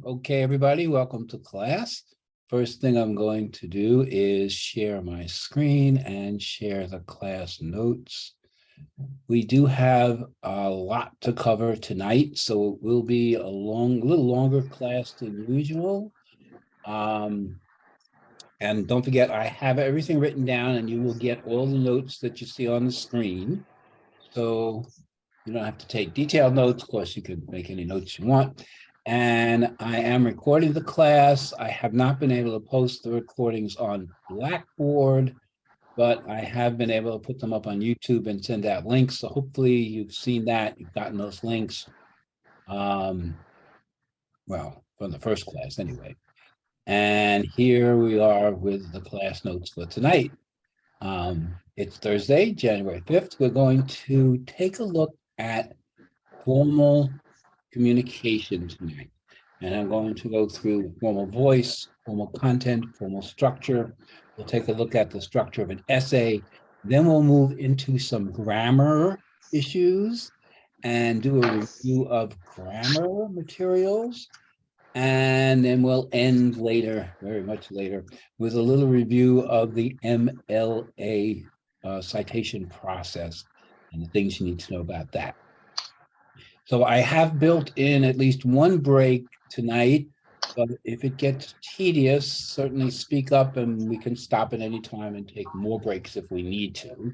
Okay, everybody, welcome to class. First thing I'm going to do is share my screen and share the class notes. We do have a lot to cover tonight, so it will be a little longer class than usual. And don't forget, I have everything written down and you will get all the notes that you see on the screen. So you don't have to take detailed notes. Of course, you can make any notes you want. And I am recording the class. I have not been able to post the recordings on Blackboard, but I have been able to put them up on YouTube and send out links. So hopefully you've seen that, you've gotten those links. Well, from the first class anyway. And here we are with the class notes for tonight. It's Thursday, January 5th. We're going to take a look at formal communication tonight. And I'm going to go through formal voice, formal content, formal structure. We'll take a look at the structure of an essay. Then we'll move into some grammar issues and do a review of grammar materials. And then we'll end later, very much later, with a little review of the MLA citation process and the things you need to know about that. So I have built in at least one break tonight, but if it gets tedious, certainly speak up and we can stop at any time and take more breaks if we need to.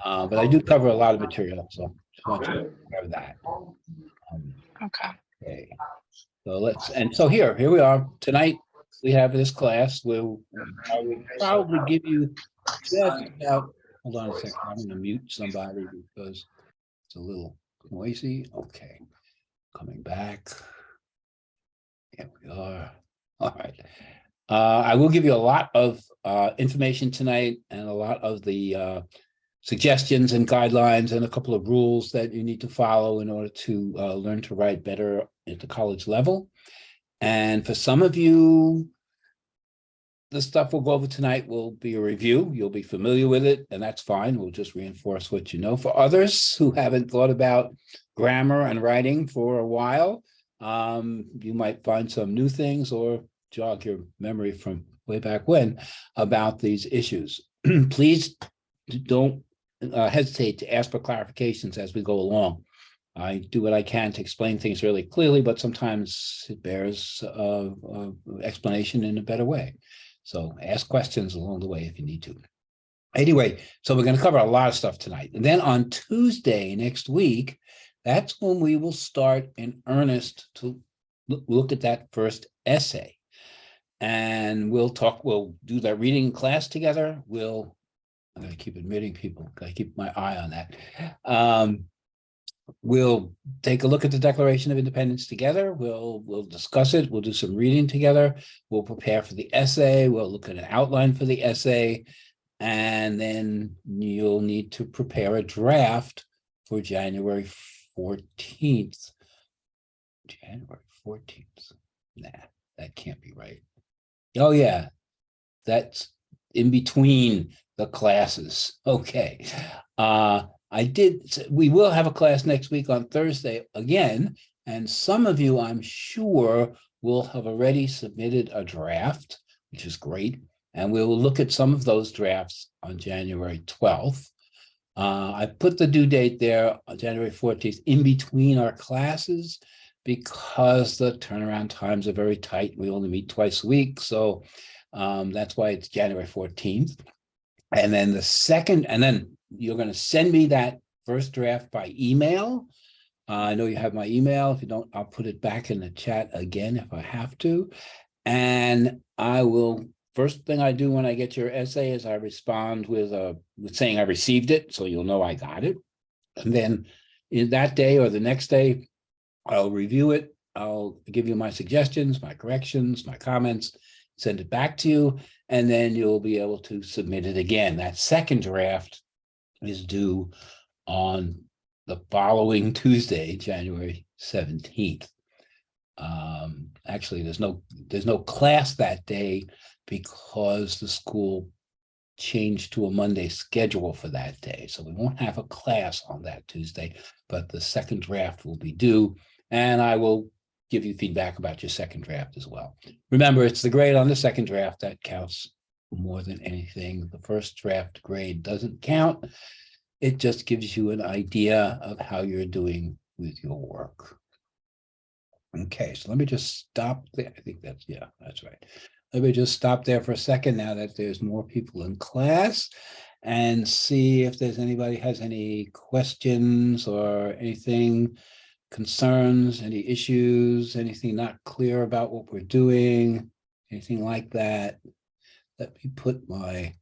But I do cover a lot of material, so just want you to cover that. Okay. So here we are. Tonight we have this class. I will probably give you just about, hold on a second, I'm gonna mute somebody because it's a little noisy. Okay, coming back. Here we are. All right. I will give you a lot of information tonight and a lot of the suggestions and guidelines and a couple of rules that you need to follow in order to learn to write better at the college level. And for some of you, the stuff we'll go over tonight will be a review. You'll be familiar with it, and that's fine. We'll just reinforce what you know. For others who haven't thought about grammar and writing for a while, you might find some new things or jog your memory from way back when about these issues. Please don't hesitate to ask for clarifications as we go along. I do what I can to explain things really clearly, but sometimes it bears explanation in a better way. So ask questions along the way if you need to. Anyway, so we're going to cover a lot of stuff tonight. And then on Tuesday next week, that's when we will start in earnest to look at that first essay. And we'll do that reading class together. I'm going to keep admitting people, got to keep my eye on that. We'll take a look at the Declaration of Independence together. We'll discuss it. We'll do some reading together. We'll prepare for the essay. We'll look at an outline for the essay. And then you'll need to prepare a draft for January 14th. January 14th. Nah, that can't be right. Oh, yeah. That's in between the classes. Okay. We will have a class next week on Thursday again, and some of you, I'm sure, will have already submitted a draft, which is great, and we will look at some of those drafts on January 12th. I put the due date there on January 14th in between our classes because the turnaround times are very tight. We only meet twice a week, so that's why it's January 14th. And then then you're going to send me that first draft by email. I know you have my email. If you don't, I'll put it back in the chat again if I have to. And first thing I do when I get your essay is I respond with saying I received it, so you'll know I got it. And then in that day or the next day, I'll review it. I'll give you my suggestions, my corrections, my comments, send it back to you, and then you'll be able to submit it again. That second draft is due on the following Tuesday, January 17th. Actually, there's no class that day because the school changed to a Monday schedule for that day. So we won't have a class on that Tuesday, but the second draft will be due. And I will give you feedback about your second draft as well. Remember, it's the grade on the second draft that counts more than anything. The first draft grade doesn't count. It just gives you an idea of how you're doing with your work. Okay, so let me just stop there. I think that's, yeah, that's right. Let me just stop there for a second now that there's more people in class and see if there's anybody has any questions or anything, concerns, any issues, anything not clear about what we're doing, anything like that. Let me put my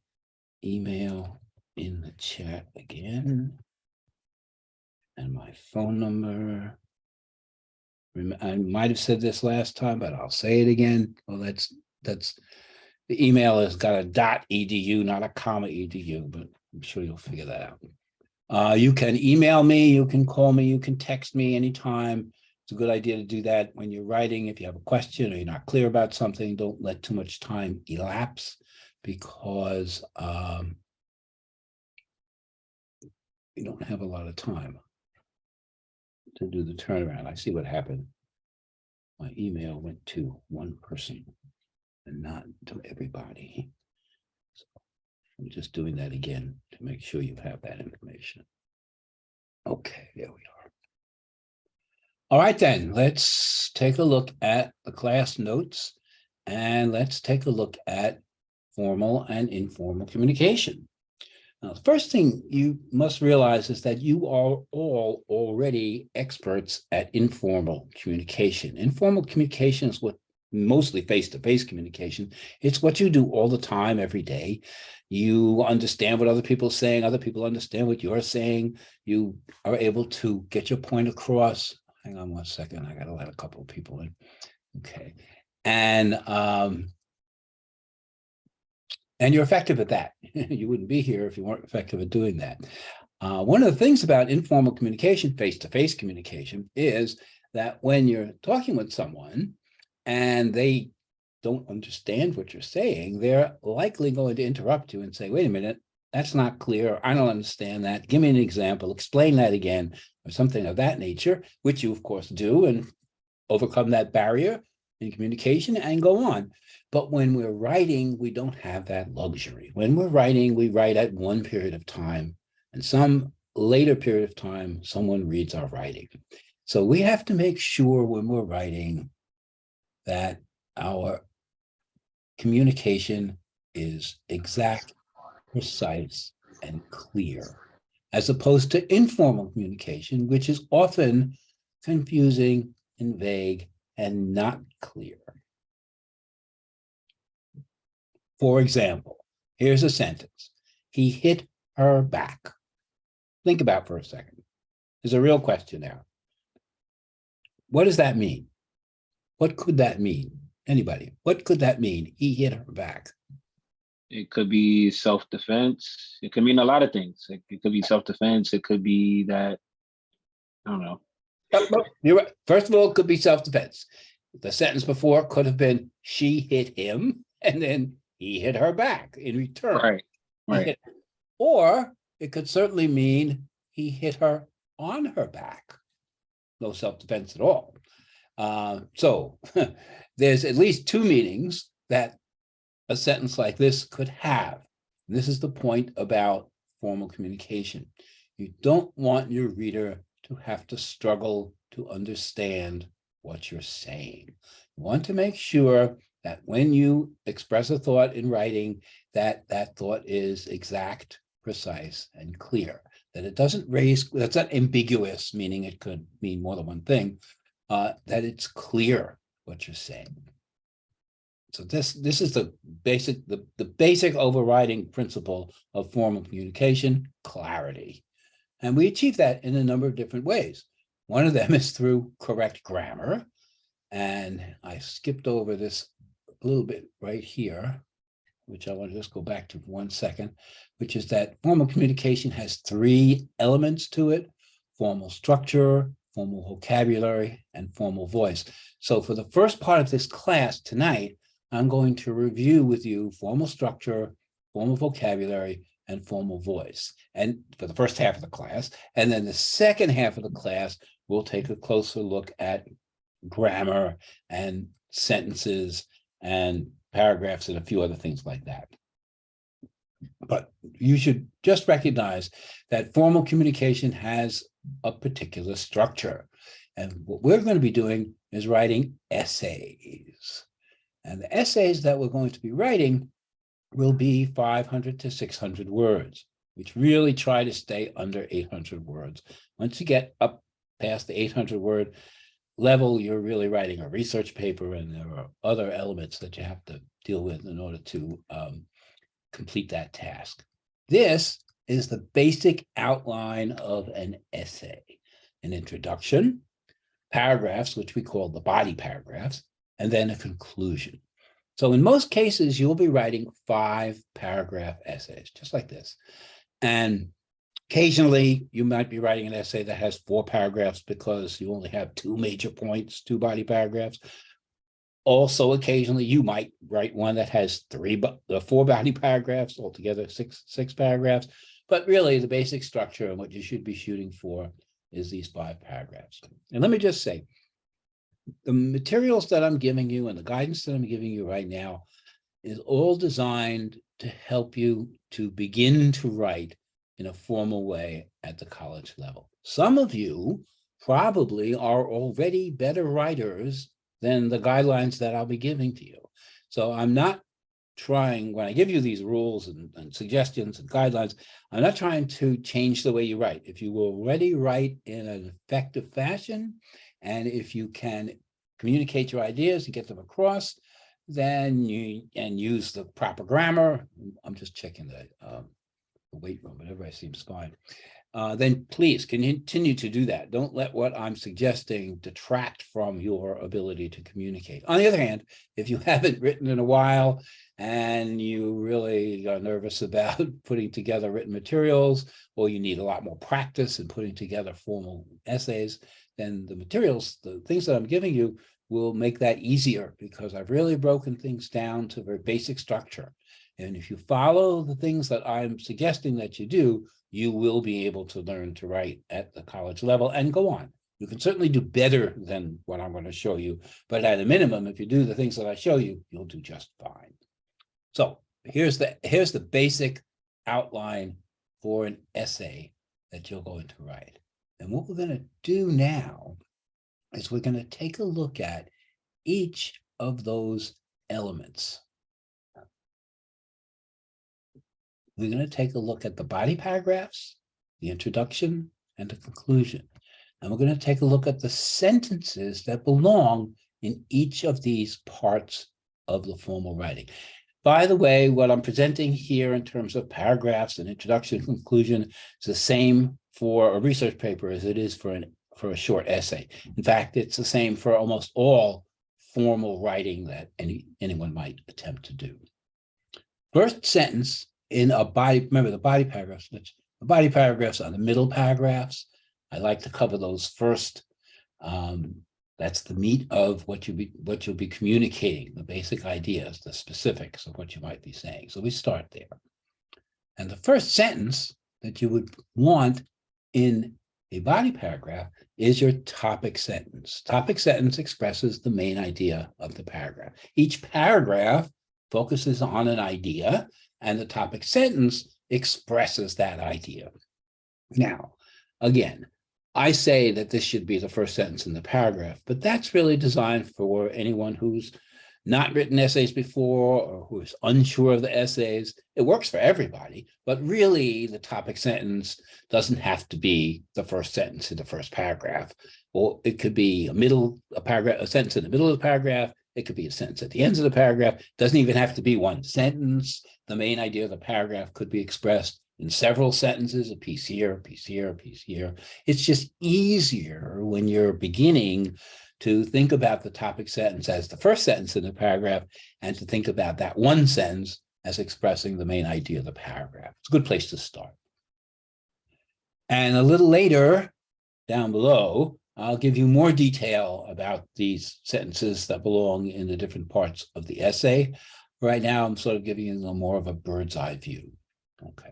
email in the chat again and my phone number. I might have said this last time, but I'll say it again. Well, that's the email has got a .edu, not a .edu, but I'm sure you'll figure that out. You can email me, you can call me, you can text me anytime. It's a good idea to do that when you're writing. If you have a question or you're not clear about something, don't let too much time elapse, because you don't have a lot of time to do the turnaround. I see what happened. My email went to one person and not to everybody. So I'm just doing that again to make sure you have that information. Okay, there we are. All right, then, let's take a look at the class notes and let's take a look at formal and informal communication. Now, the first thing you must realize is that you are all already experts at informal communication. Informal communication is what mostly face-to-face communication. It's what you do all the time, every day. You understand what other people are saying. Other people understand what you're saying. You are able to get your point across. Hang on one second. I got to let a couple of people in. Okay. And you're effective at that. You wouldn't be here if you weren't effective at doing that. One of the things about informal communication, face-to-face communication, is that when you're talking with someone and they don't understand what you're saying, they're likely going to interrupt you and say, wait a minute, that's not clear. I don't understand that. Give me an example. Explain that again, or something of that nature, which you, of course, do and overcome that barrier in communication and go on. But when we're writing, we don't have that luxury. When we're writing, we write at one period of time, and some later period of time, someone reads our writing. So we have to make sure when we're writing that our communication is exact, precise, and clear, as opposed to informal communication, which is often confusing and vague and not clear. For example, here's a sentence. He hit her back. Think about it for a second. There's a real question there. What does that mean? What could that mean? Anybody? What could that mean? He hit her back. It could be self-defense. It could mean a lot of things. It could be self-defense. It could be that, I don't know. You're right. First of all, it could be self-defense. The sentence before could have been, she hit him, and then he hit her back in return. Right. Or it could certainly mean he hit her on her back. No self-defense at all. So there's at least two meanings that a sentence like this could have. This is the point about formal communication. You don't want your reader to have to struggle to understand what you're saying. You want to make sure that when you express a thought in writing, that that thought is exact, precise, and clear. That it doesn't raise, that's not ambiguous, meaning it could mean more than one thing, that it's clear what you're saying. So this is the basic overriding principle of formal communication, clarity. And we achieve that in a number of different ways. One of them is through correct grammar. And I skipped over this a little bit right here, which I want to just go back to for 1 second, which is that formal communication has three elements to it: formal structure, formal vocabulary, and formal voice. So for the first part of this class tonight, I'm going to review with you formal structure, formal vocabulary, and formal voice, and for the first half of the class. And then the second half of the class, we'll take a closer look at grammar and sentences and paragraphs and a few other things like that. But you should just recognize that formal communication has a particular structure. And what we're going to be doing is writing essays. And the essays that we're going to be writing will be 500 to 600 words, which really try to stay under 800 words. Once you get up past the 800 word level, you're really writing a research paper, and there are other elements that you have to deal with in order to complete that task. This is the basic outline of an essay: an introduction, paragraphs, which we call the body paragraphs, and then a conclusion. So in most cases, you'll be writing 5-paragraph essays, just like this. And occasionally, you might be writing an essay that has 4 paragraphs because you only have 2 major points, 2 body paragraphs. Also, occasionally, you might write one that has 4 body paragraphs, altogether 6 paragraphs. But really, the basic structure and what you should be shooting for is these 5 paragraphs. And let me just say, the materials that I'm giving you and the guidance that I'm giving you right now is all designed to help you to begin to write in a formal way at the college level. Some of you probably are already better writers than the guidelines that I'll be giving to you. So I'm not trying, when I give you these rules and suggestions and guidelines, I'm not trying to change the way you write. If you will already write in an effective fashion, and if you can communicate your ideas and get them across, then use the proper grammar. I'm just checking the weight room, but everybody seems fine. Then please continue to do that. Don't let what I'm suggesting detract from your ability to communicate. On the other hand, if you haven't written in a while and you really are nervous about putting together written materials, or you need a lot more practice in putting together formal essays, then the materials, the things that I'm giving you, will make that easier, because I've really broken things down to a very basic structure. And if you follow the things that I'm suggesting that you do, you will be able to learn to write at the college level and go on. You can certainly do better than what I'm going to show you, but at a minimum, if you do the things that I show you, you'll do just fine. So here's the basic outline for an essay that you're going to write. And what we're going to do now is we're going to take a look at each of those elements. We're going to take a look at the body paragraphs, the introduction, and the conclusion. And we're going to take a look at the sentences that belong in each of these parts of the formal writing. By the way, what I'm presenting here in terms of paragraphs and introduction and conclusion is the same for a research paper as it is for a short essay. In fact, it's the same for almost all formal writing that anyone might attempt to do. First sentence in a body, remember the body paragraphs, the body paragraphs are the middle paragraphs. I like to cover those first. That's the meat of what you'll be communicating, the basic ideas, the specifics of what you might be saying. So we start there. And the first sentence that you would want in a body paragraph is your topic sentence. Topic sentence expresses the main idea of the paragraph. Each paragraph focuses on an idea, and the topic sentence expresses that idea. Now, again, I say that this should be the first sentence in the paragraph, but that's really designed for anyone who's not written essays before or who is unsure of the essays. It works for everybody, but really the topic sentence doesn't have to be the first sentence in the first paragraph. Or it could be a sentence in the middle of the paragraph. It could be a sentence at the end of the paragraph. It doesn't even have to be one sentence. The main idea of the paragraph could be expressed in several sentences, a piece here, a piece here, a piece here. It's just easier when you're beginning to think about the topic sentence as the first sentence in the paragraph and to think about that one sentence as expressing the main idea of the paragraph. It's a good place to start. And a little later, down below, I'll give you more detail about these sentences that belong in the different parts of the essay. Right now, I'm sort of giving you a little more of a bird's eye view. Okay.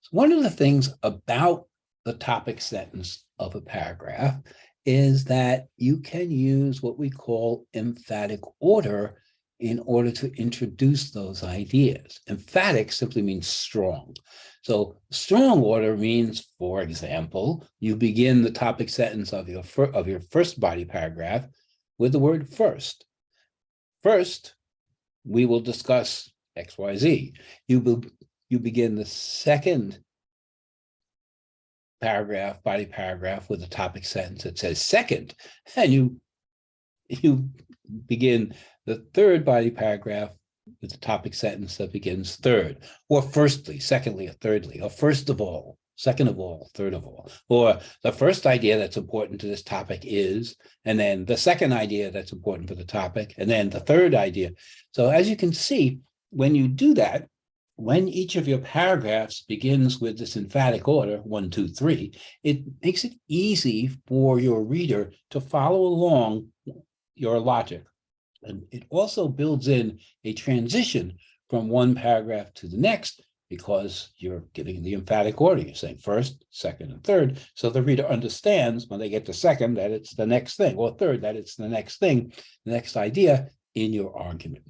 So one of the things about the topic sentence of a paragraph is that you can use what we call emphatic order in order to introduce those ideas. Emphatic simply means strong. So strong order means, for example, you begin the topic sentence of your first body paragraph with the word first. First, we will discuss XYZ. You begin the second body paragraph with a topic sentence that says second, and you begin the third body paragraph with the topic sentence that begins third, or firstly, secondly, or thirdly, or first of all, second of all, third of all, or the first idea that's important to this topic is, and then the second idea that's important for the topic, and then the third idea. So as you can see, when you do that, when each of your paragraphs begins with this emphatic order, 1, 2, 3, it makes it easy for your reader to follow along your logic. And it also builds in a transition from one paragraph to the next because you're giving the emphatic order. You're saying first, second, and third. So the reader understands when they get to second that it's the next thing, or third that it's the next thing, the next idea in your argument.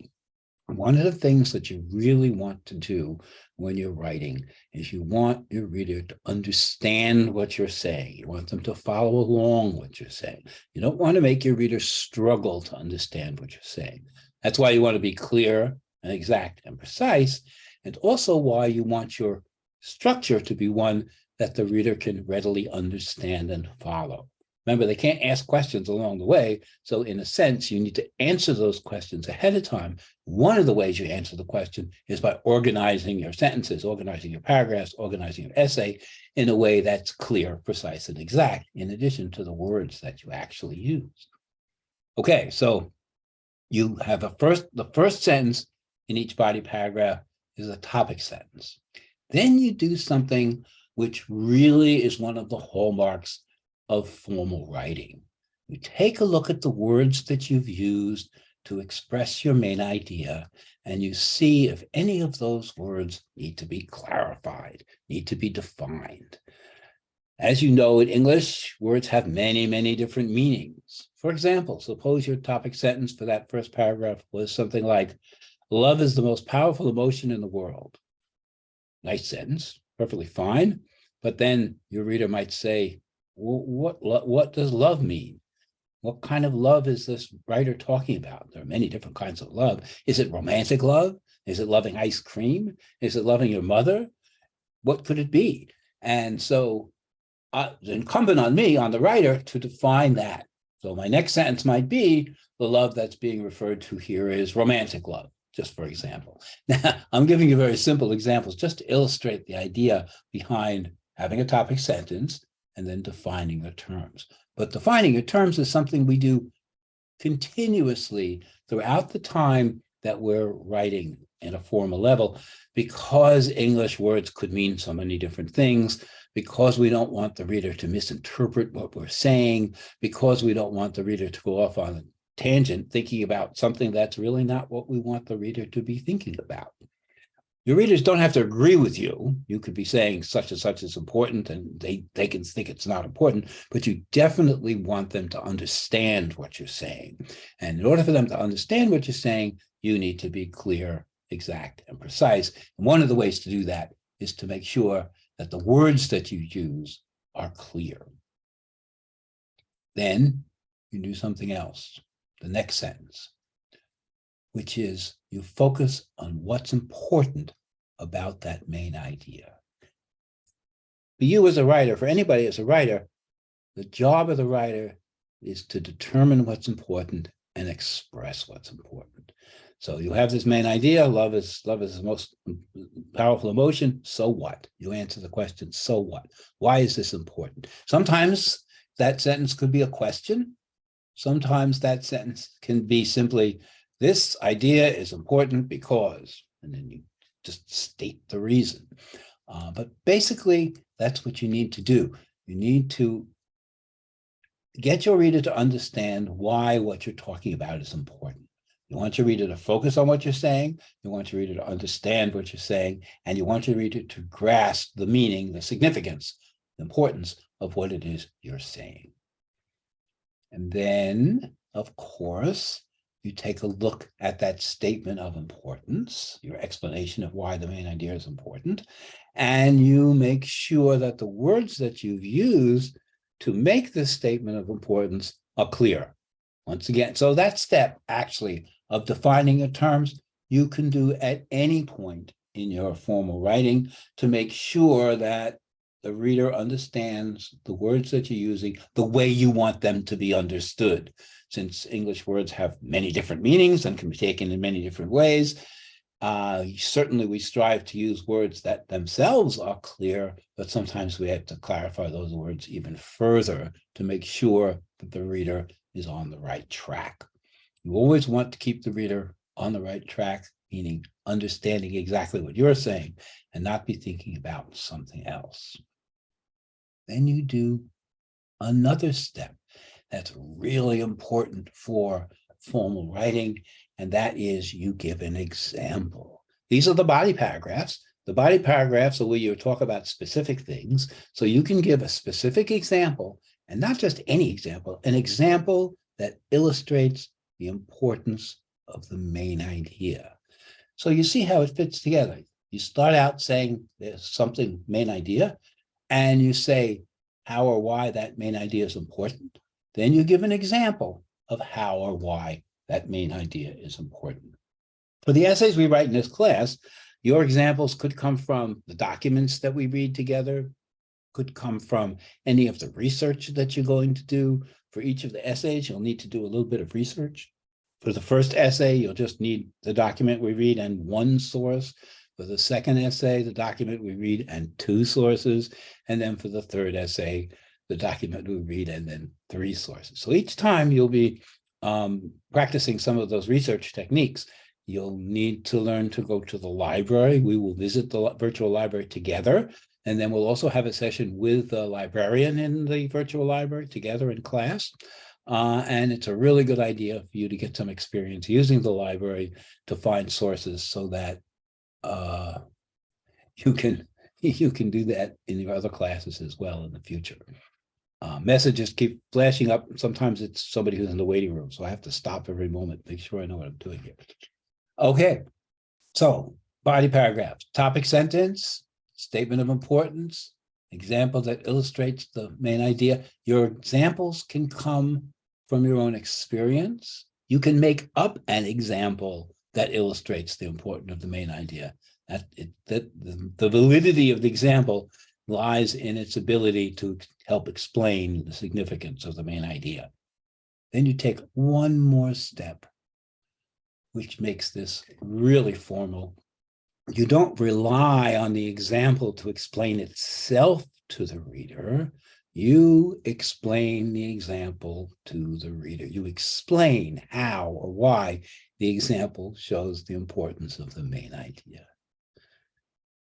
One of the things that you really want to do when you're writing is you want your reader to understand what you're saying. You want them to follow along what you're saying. You don't want to make your reader struggle to understand what you're saying. That's why you want to be clear and exact and precise, and also why you want your structure to be one that the reader can readily understand and follow. Remember, they can't ask questions along the way. So in a sense, you need to answer those questions ahead of time. One of the ways you answer the question is by organizing your sentences, organizing your paragraphs, organizing your essay in a way that's clear, precise, and exact, in addition to the words that you actually use. Okay, so you have the first sentence in each body paragraph is a topic sentence. Then you do something which really is one of the hallmarks of formal writing. You take a look at the words that you've used to express your main idea, and you see if any of those words need to be clarified, need to be defined. As you know, in English, words have many, many different meanings. For example, suppose your topic sentence for that first paragraph was something like, love is the most powerful emotion in the world. Nice sentence, perfectly fine. But then your reader might say, what does love mean? What kind of love is this writer talking about? There are many different kinds of love. Is it romantic love? Is it loving ice cream? Is it loving your mother? What could it be? And so it's incumbent on me, on the writer, to define that. So my next sentence might be, the love that's being referred to here is romantic love, just for example. Now, I'm giving you very simple examples just to illustrate the idea behind having a topic sentence and then defining the terms. But defining your terms is something we do continuously throughout the time that we're writing at a formal level, because English words could mean so many different things, because we don't want the reader to misinterpret what we're saying, because we don't want the reader to go off on a tangent thinking about something that's really not what we want the reader to be thinking about. Your readers don't have to agree with you. You could be saying such and such is important and they can think it's not important, but you definitely want them to understand what you're saying. And in order for them to understand what you're saying, you need to be clear, exact, and precise. And one of the ways to do that is to make sure that the words that you use are clear. Then you do something else, the next sentence, which is you focus on what's important about that main idea. For you as a writer, for anybody as a writer, the job of the writer is to determine what's important and express what's important. So you have this main idea, love is the most powerful emotion. So what? You answer the question, so what? Why is this important? Sometimes that sentence could be a question. Sometimes that sentence can be simply, this idea is important because, and then you just state the reason. But basically, that's what you need to do. You need to get your reader to understand why what you're talking about is important. You want your reader to focus on what you're saying. You want your reader to understand what you're saying. And you want your reader to grasp the meaning, the significance, the importance of what it is you're saying. And then, of course, you take a look at that statement of importance, your explanation of why the main idea is important, and you make sure that the words that you've used to make this statement of importance are clear. Once again, so that step actually of defining your terms, you can do at any point in your formal writing to make sure that the reader understands the words that you're using the way you want them to be understood. Since English words have many different meanings and can be taken in many different ways, certainly we strive to use words that themselves are clear, but sometimes we have to clarify those words even further to make sure that the reader is on the right track. You always want to keep the reader on the right track, meaning understanding exactly what you're saying and not be thinking about something else. Then you do another step that's really important for formal writing, and that is you give an example. These are the body paragraphs. The body paragraphs are where you talk about specific things, so you can give a specific example, and not just any example, an example that illustrates the importance of the main idea. So you see how it fits together. You start out saying there's something, main idea, and you say how or why that main idea is important. Then you give an example of how or why that main idea is important. For the essays we write in this class, your examples could come from the documents that we read together, could come from any of the research that you're going to do. For each of the essays, you'll need to do a little bit of research. For the first essay, you'll just need the document we read and one source. For the second essay, the document we read and two sources. And then for the third essay, the document we read and then three sources. So each time you'll be practicing some of those research techniques. You'll need to learn to go to the library. We will visit the virtual library together. And then we'll also have a session with the librarian in the virtual library together in class. And it's a really good idea for you to get some experience using the library to find sources so that you can do that in your other classes as well in the future. Messages keep flashing up. Sometimes it's somebody who's in the waiting room, so I have to stop every moment, make sure I know what I'm doing here. Okay, so body paragraphs, topic sentence, statement of importance, example that illustrates the main idea. Your examples can come from your own experience. You can make up an example that illustrates the importance of the main idea. The validity of the example lies in its ability to help explain the significance of the main idea. Then you take one more step, which makes this really formal. You don't rely on the example to explain itself to the reader. You explain the example to the reader. You explain how or why the example shows the importance of the main idea.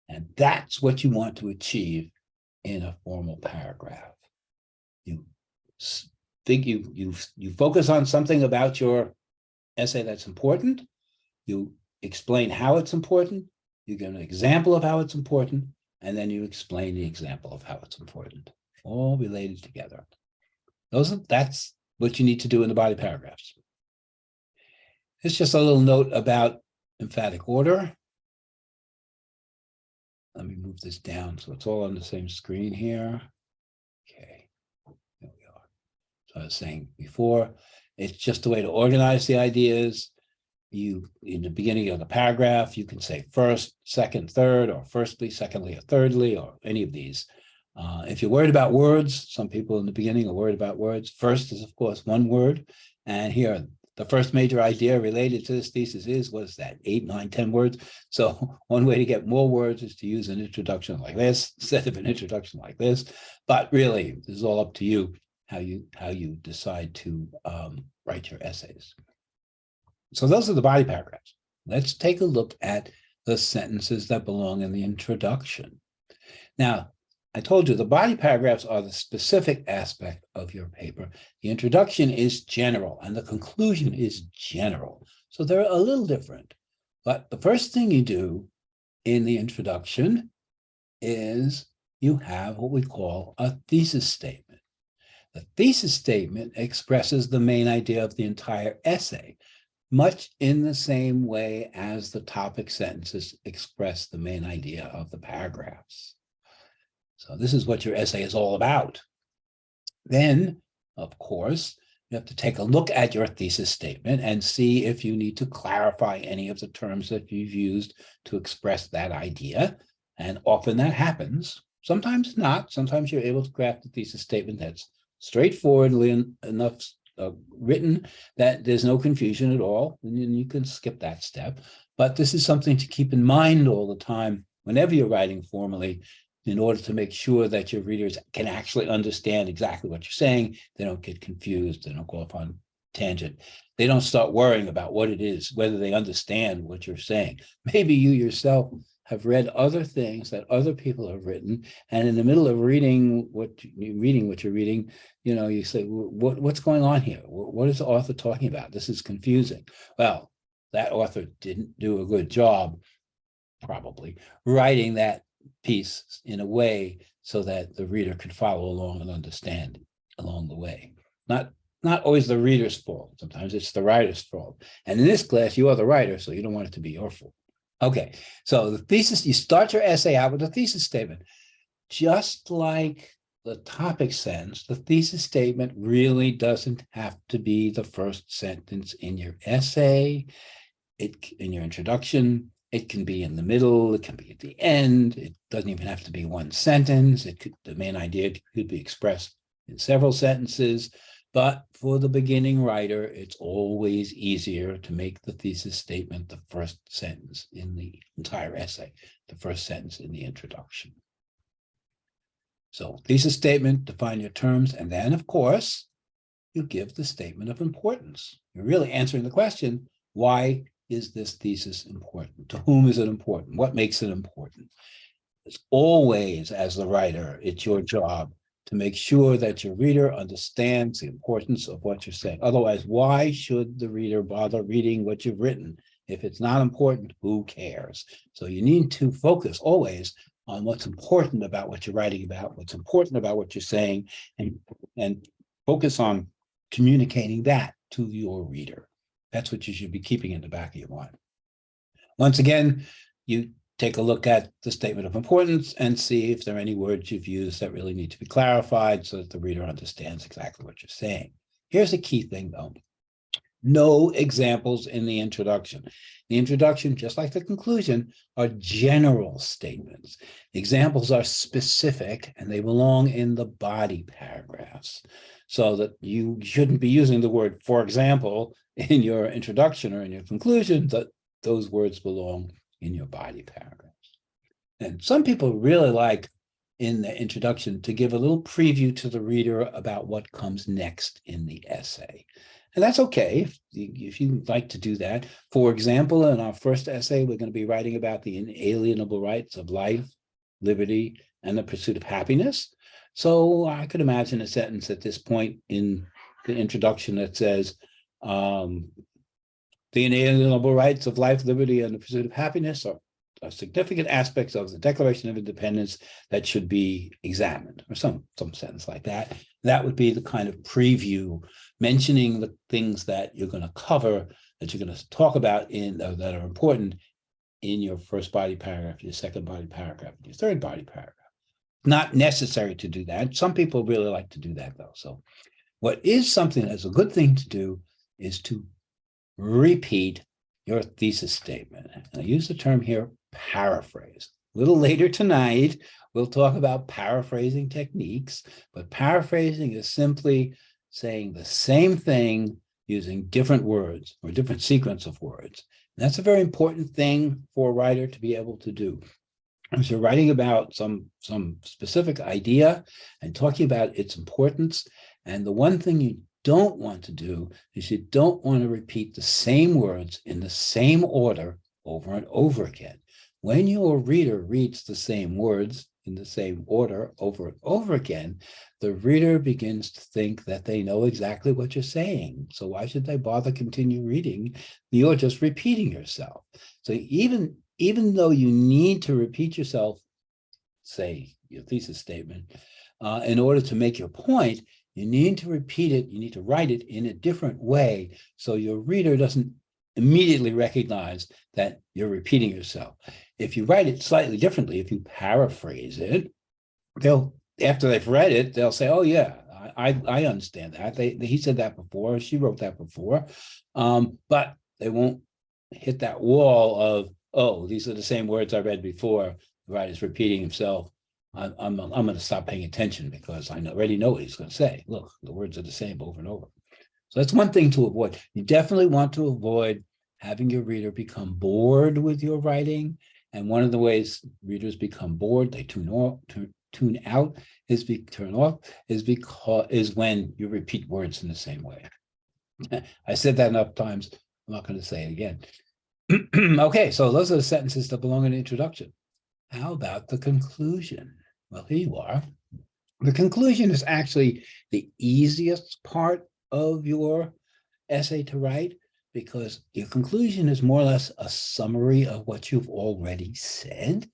And that's what you want to achieve in a formal paragraph. You think you focus on something about your essay that's important. You explain how it's important. You give an example of how it's important, and then you explain the example of how it's important, all related together. That's what you need to do in the body paragraphs. It's just a little note about emphatic order. Let me move this down so it's all on the same screen here. Okay, there we are. So I was saying before, it's just a way to organize the ideas. You, in the beginning of the paragraph, you can say first, second, third, or firstly, secondly, or thirdly, or any of these. If you're worried about words, some people in the beginning are worried about words. First is, of course, one word. And here, the first major idea related to this thesis was that 8, 9, 10 words. So one way to get more words is to use an introduction like this instead of an introduction like this. But really, this is all up to you, how you decide to write your essays. So those are the body paragraphs. Let's take a look at the sentences that belong in the introduction. Now, I told you the body paragraphs are the specific aspect of your paper. The introduction is general and the conclusion is general. So they're a little different. But the first thing you do in the introduction is you have what we call a thesis statement. The thesis statement expresses the main idea of the entire essay, much in the same way as the topic sentences express the main idea of the paragraphs. So this is what your essay is all about. Then, of course, you have to take a look at your thesis statement and see if you need to clarify any of the terms that you've used to express that idea. And often that happens. Sometimes not. Sometimes you're able to craft a thesis statement that's straightforwardly enough written that there's no confusion at all, and you can skip that step. But this is something to keep in mind all the time whenever you're writing formally, in order to make sure that your readers can actually understand exactly what you're saying. They don't get confused, they don't go off on tangent. They don't start worrying about what it is, whether they understand what you're saying. Maybe you yourself have read other things that other people have written, and in the middle of reading what you're reading, you say, what's going on here? What is the author talking about? This is confusing. Well, that author didn't do a good job, probably, writing that piece in a way so that the reader could follow along and understand along the way. Not always the reader's fault. Sometimes it's the writer's fault. And in this class, you are the writer, so you don't want it to be your fault. Okay, so the thesis, you start your essay out with a thesis statement. Just like the topic sentence, the thesis statement really doesn't have to be the first sentence in your essay, in your introduction. It can be in the middle, it can be at the end. It doesn't even have to be one sentence. The main idea could be expressed in several sentences. But for the beginning writer, it's always easier to make the thesis statement the first sentence in the entire essay, the first sentence in the introduction. So thesis statement, define your terms, and then, of course, you give the statement of importance. You're really answering the question, why is this thesis important? To whom is it important? What makes it important? It's always, as the writer, it's your job to make sure that your reader understands the importance of what you're saying. Otherwise, why should the reader bother reading what you've written? If it's not important, who cares? So you need to focus always on what's important about what you're writing about, what's important about what you're saying, and focus on communicating that to your reader. That's what you should be keeping in the back of your mind. Once again, you take a look at the statement of importance and see if there are any words you've used that really need to be clarified so that the reader understands exactly what you're saying. Here's a key thing, though. No examples in the introduction. The introduction, just like the conclusion, are general statements. Examples are specific, and they belong in the body paragraphs, so that you shouldn't be using the word "for example" in your introduction or in your conclusion. That those words belong in your body paragraphs. And some people really like, in the introduction, to give a little preview to the reader about what comes next in the essay. And that's okay if you'd like to do that. For example, in our first essay, we're going to be writing about the inalienable rights of life, liberty, and the pursuit of happiness. So I could imagine a sentence at this point in the introduction that says, the inalienable rights of life, liberty, and the pursuit of happiness are significant aspects of the Declaration of Independence that should be examined, or some sentence like that. That would be the kind of preview, mentioning the things that you're going to cover, that you're going to talk about that are important in your first body paragraph, your second body paragraph, your third body paragraph. Not necessary to do that. Some people really like to do that, though. So what is something that's a good thing to do is to repeat your thesis statement. I use the term here, paraphrase. A little later tonight, we'll talk about paraphrasing techniques, but paraphrasing is simply saying the same thing using different words or different sequence of words. And that's a very important thing for a writer to be able to do. If you're writing about some specific idea and talking about its importance, and the one thing you don't want to do is you don't want to repeat the same words in the same order over and over again. When your reader reads the same words in the same order over and over again, the reader begins to think that they know exactly what you're saying. So why should they bother continue reading? You're just repeating yourself. So even though you need to repeat yourself, say your thesis statement, in order to make your point, You need to repeat it. You need to write it in a different way so your reader doesn't immediately recognize that you're repeating yourself. If you write it slightly differently, if you paraphrase it, they'll, after they've read it, they'll say, oh yeah, I understand that. He said that before, she wrote that before. But they won't hit that wall of, oh, these are the same words I read before. The writer's repeating himself. I'm going to stop paying attention because I already know what he's going to say. Look, the words are the same over and over. So that's one thing to avoid. You definitely want to avoid having your reader become bored with your writing. And one of the ways readers become bored, they tune out, is when you repeat words in the same way. I said that enough times. I'm not going to say it again. Okay, so those are the sentences that belong in the introduction. How about the conclusion? Well, here you are. The conclusion is actually the easiest part of your essay to write because your conclusion is more or less a summary of what you've already said.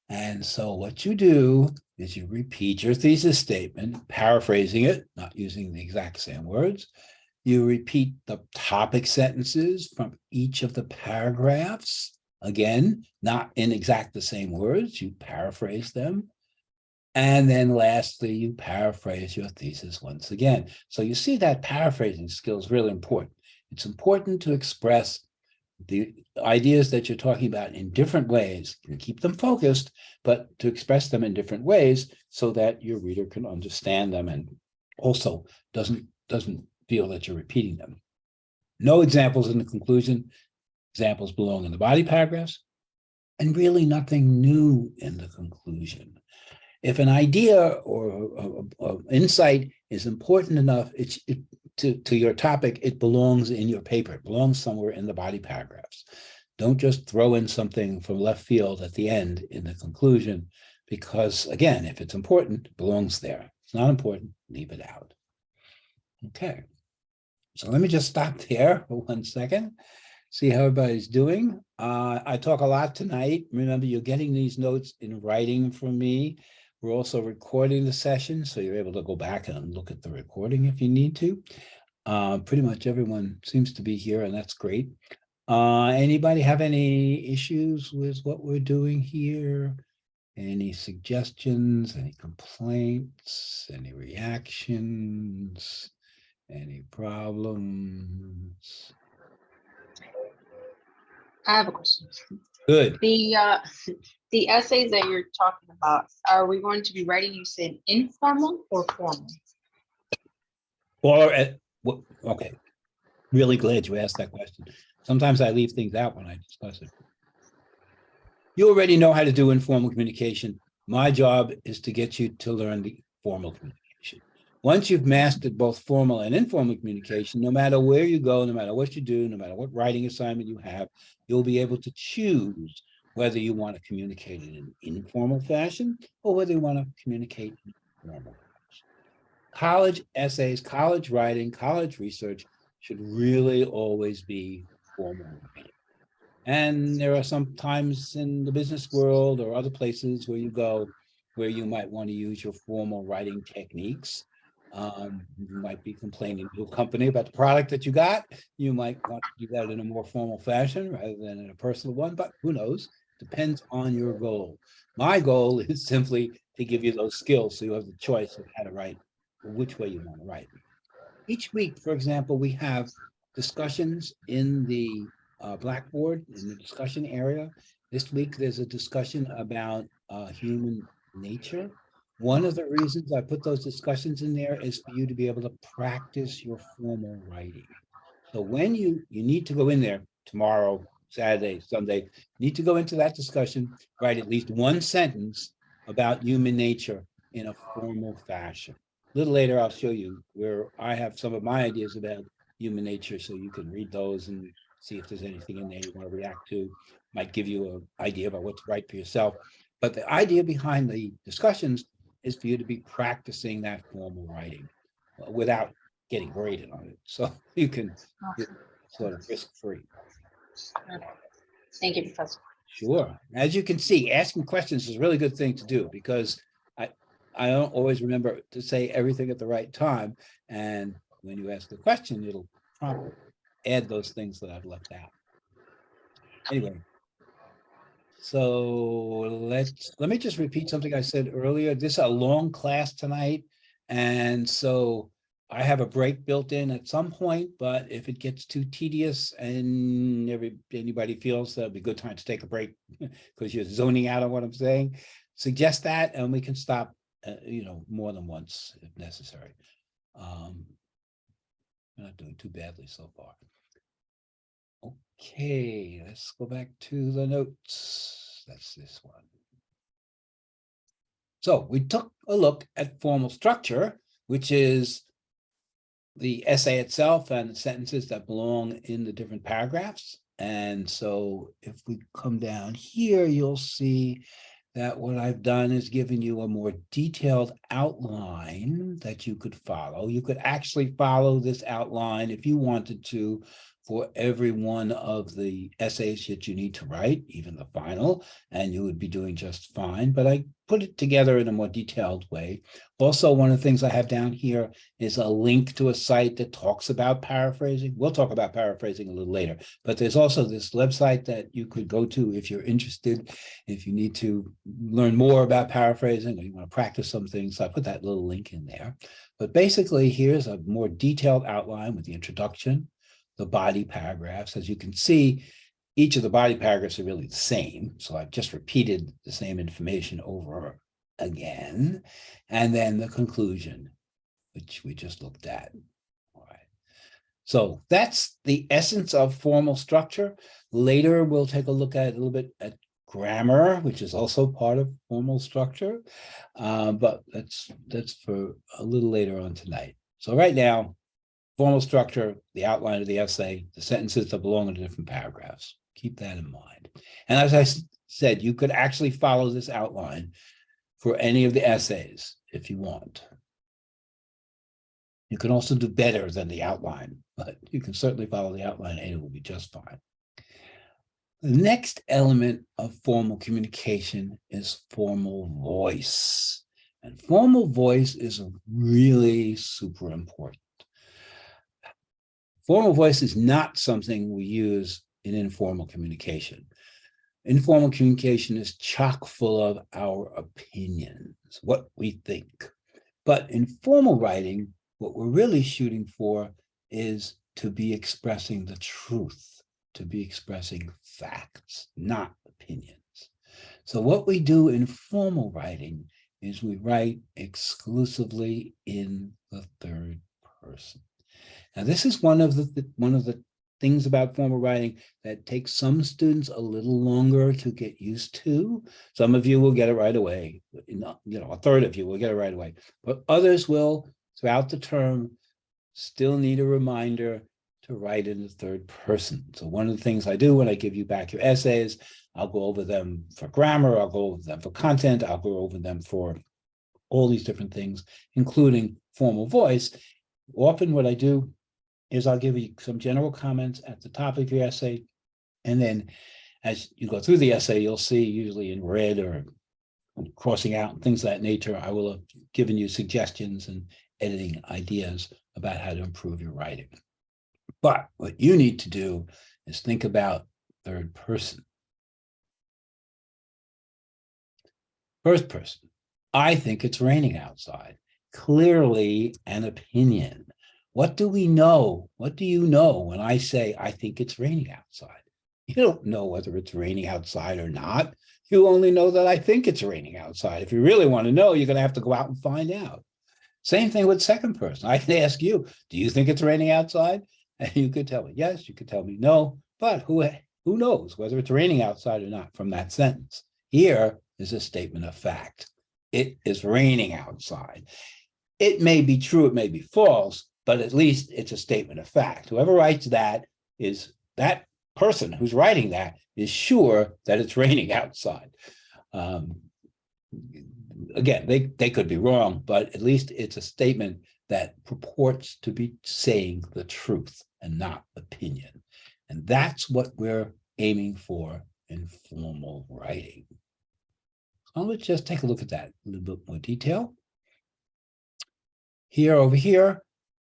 And so what you do is you repeat your thesis statement, paraphrasing it, not using the exact same words. You repeat the topic sentences from each of the paragraphs. Again, not in exact the same words, you paraphrase them. And then lastly, you paraphrase your thesis once again. So you see that paraphrasing skill is really important. It's important to express the ideas that you're talking about in different ways and keep them focused, but to express them in different ways so that your reader can understand them and also doesn't feel that you're repeating them. No examples in the conclusion. Examples belong in the body paragraphs, and really nothing new in the conclusion. If an idea or insight is important enough to your topic, it belongs in your paper. It belongs somewhere in the body paragraphs. Don't just throw in something from left field at the end in the conclusion, because again, if it's important, it belongs there. If it's not important, leave it out. Okay, so let me just stop there for 1 second. See how everybody's doing. I talk a lot tonight. Remember, you're getting these notes in writing from me. We're also recording the session, so you're able to go back and look at the recording if you need to. Pretty much everyone seems to be here, and that's great. Anybody have any issues with what we're doing here? Any suggestions, any complaints, any reactions, any problems? I have a question. Good. The essays that you're talking about, are we going to be writing, you said informal or formal? Or okay, really glad you asked that question. Sometimes I leave things out when I discuss it. You already know how to do informal communication. My job is to get you to learn the formal communication. Once you've mastered both formal and informal communication, no matter where you go, no matter what you do, no matter what writing assignment you have, you'll be able to choose whether you want to communicate in an informal fashion or whether you want to communicate in formal fashion. College essays, college writing, college research should really always be formal writing. And there are some times in the business world or other places where you go where you might want to use your formal writing techniques. You might be complaining to a company about the product that you got. You might want to do that in a more formal fashion rather than in a personal one, but who knows? Depends on your goal. My goal is simply to give you those skills so you have the choice of how to write, or which way you want to write. Each week, for example, we have discussions in the Blackboard, in the discussion area. This week, there's a discussion about human nature. One of the reasons I put those discussions in there is for you to be able to practice your formal writing. So when you need to go in there tomorrow, Saturday, Sunday, you need to go into that discussion, write at least one sentence about human nature in a formal fashion. A little later, I'll show you where I have some of my ideas about human nature, so you can read those and see if there's anything in there you want to react to. Might give you an idea about what to write for yourself. But the idea behind the discussions is for you to be practicing that formal writing without getting graded on it. So you can sort of risk-free. Thank you, Professor. Sure. As you can see, asking questions is a really good thing to do because I don't always remember to say everything at the right time. And when you ask a question, it'll promptly add those things that I've left out. Anyway, so let me just repeat something I said earlier. This is a long class tonight. And so I have a break built in at some point, but if it gets too tedious and anybody feels that'd be a good time to take a break because you're zoning out on what I'm saying, suggest that and we can stop, more than once if necessary. We're not doing too badly so far. Okay, let's go back to the notes. That's this one. So we took a look at formal structure, which is the essay itself and the sentences that belong in the different paragraphs. And so if we come down here, you'll see that what I've done is given you a more detailed outline that you could follow. You could actually follow this outline if you wanted to for every one of the essays that you need to write, even the final, and you would be doing just fine. But I put it together in a more detailed way. Also, one of the things I have down here is a link to a site that talks about paraphrasing. We'll talk about paraphrasing a little later, but there's also this website that you could go to if you're interested, if you need to learn more about paraphrasing or you want to practice some things. So I put that little link in there. But basically, here's a more detailed outline with the introduction, the body paragraphs. As you can see, each of the body paragraphs are really the same. So I've just repeated the same information over again. And then the conclusion, which we just looked at. All right. So that's the essence of formal structure. Later, we'll take a look at a little bit at grammar, which is also part of formal structure. But that's for a little later on tonight. So right now, formal structure, the outline of the essay, the sentences that belong in the different paragraphs. Keep that in mind. And as I said, you could actually follow this outline for any of the essays if you want. You can also do better than the outline, but you can certainly follow the outline and it will be just fine. The next element of formal communication is formal voice. And formal voice is really super important. Formal voice is not something we use in informal communication. Informal communication is chock full of our opinions, what we think. But in formal writing, what we're really shooting for is to be expressing the truth, to be expressing facts, not opinions. So what we do in formal writing is we write exclusively in the third person. Now, this is one of the things about formal writing that takes some students a little longer to get used to. Some of you will get it right away. A third of you will get it right away, but others will, throughout the term, still need a reminder to write in the third person. So one of the things I do when I give you back your essays, I'll go over them for grammar, I'll go over them for content, I'll go over them for all these different things, including formal voice. Often what I do is I'll give you some general comments at the top of your essay. And then as you go through the essay, you'll see usually in red or crossing out and things of that nature, I will have given you suggestions and editing ideas about how to improve your writing. But what you need to do is think about third person. First person, I think it's raining outside. Clearly an opinion. What do we know? What do you know when I say, I think it's raining outside? You don't know whether it's raining outside or not. You only know that I think it's raining outside. If you really want to know, you're going to have to go out and find out. Same thing with second person. I can ask you, do you think it's raining outside? And you could tell me yes, you could tell me no, but who knows whether it's raining outside or not from that sentence? Here is a statement of fact. It is raining outside. It may be true, it may be false, but at least it's a statement of fact. Whoever writes that is that person who's writing that is sure that it's raining outside. Again, they could be wrong, but at least it's a statement that purports to be saying the truth and not opinion. And that's what we're aiming for in formal writing. So let's just take a look at that in a little bit more detail. Here, over here,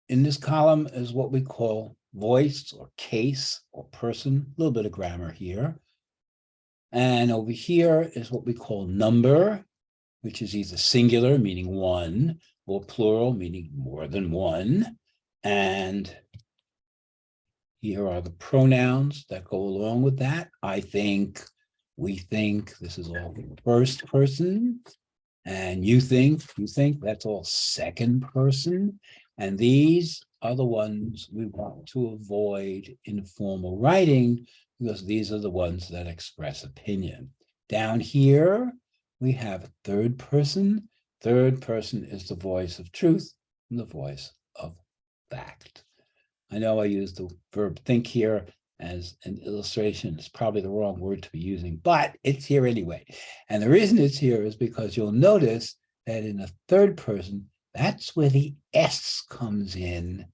in this column is what we call voice or case or person, a little bit of grammar here. And over here is what we call number, which is either singular, meaning one, or plural, meaning more than one. And here are the pronouns that go along with that. I think, we think, this is all first person. And you think, that's all second person. And these are the ones we want to avoid in formal writing, because these are the ones that express opinion. Down here, we have third person. Third person is the voice of truth and the voice of fact. I know I use the verb think here as an illustration. It's probably the wrong word to be using, but it's here anyway. And the reason it's here is because you'll notice that in the third person, that's where the S comes in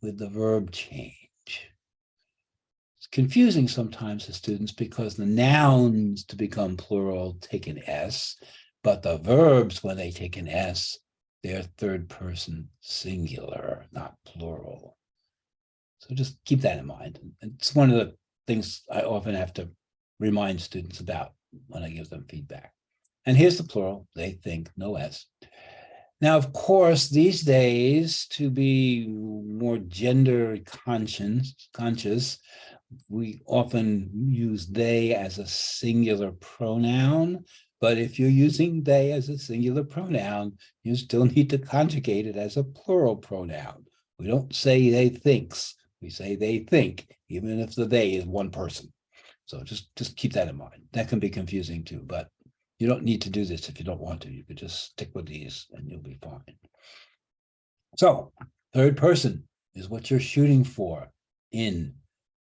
with the verb change. It's confusing sometimes to students because the nouns to become plural take an S, but the verbs, when they take an S, they're third person singular, not plural. So just keep that in mind. It's one of the things I often have to remind students about when I give them feedback. And here's the plural, they think, no S. Now, of course, these days, to be more gender conscious, we often use they as a singular pronoun. But if you're using they as a singular pronoun, you still need to conjugate it as a plural pronoun. We don't say they thinks, we say they think, even if the they is one person. So just keep that in mind. That can be confusing too, but you don't need to do this if you don't want to. You could just stick with these and you'll be fine. So third person is what you're shooting for in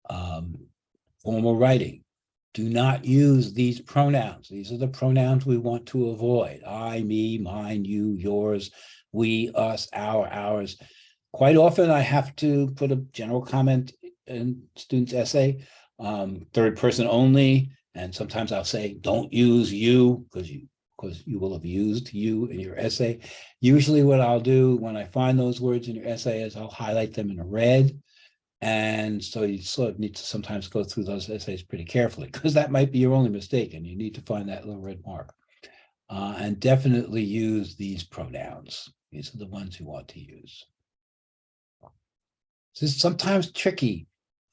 formal writing. Do not use these pronouns. These are the pronouns we want to avoid. I, me, mine, you, yours, we, us, our, ours. Quite often I have to put a general comment in student's essay, third person only. And sometimes I'll say, don't use you, because you will have used you in your essay. Usually what I'll do when I find those words in your essay is I'll highlight them in red. And so you sort of need to sometimes go through those essays pretty carefully, because that might be your only mistake and you need to find that little red mark. And definitely use these pronouns. These are the ones you want to use. This is sometimes tricky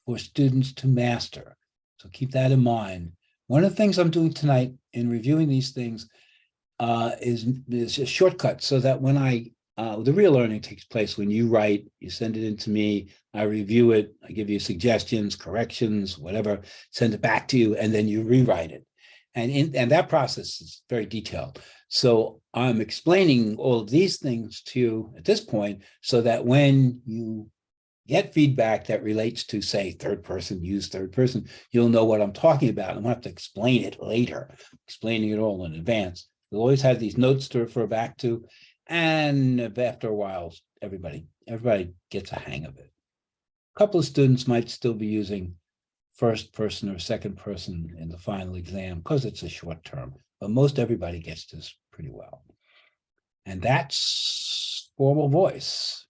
for students to master, so keep that in mind. One of the things I'm doing tonight in reviewing these things is a shortcut, so that when the real learning takes place when you write, you send it in to me, I review it, I give you suggestions, corrections, whatever, send it back to you, and then you rewrite it. And that process is very detailed. So I'm explaining all of these things to you at this point, so that when you get feedback that relates to, say, third person, use third person, you'll know what I'm talking about. I don't have to explain it later, explaining it all in advance. You'll always have these notes to refer back to. And after a while, everybody gets a hang of it. A couple of students might still be using first person or second person in the final exam because it's a short term, but most everybody gets this pretty well. And that's formal voice.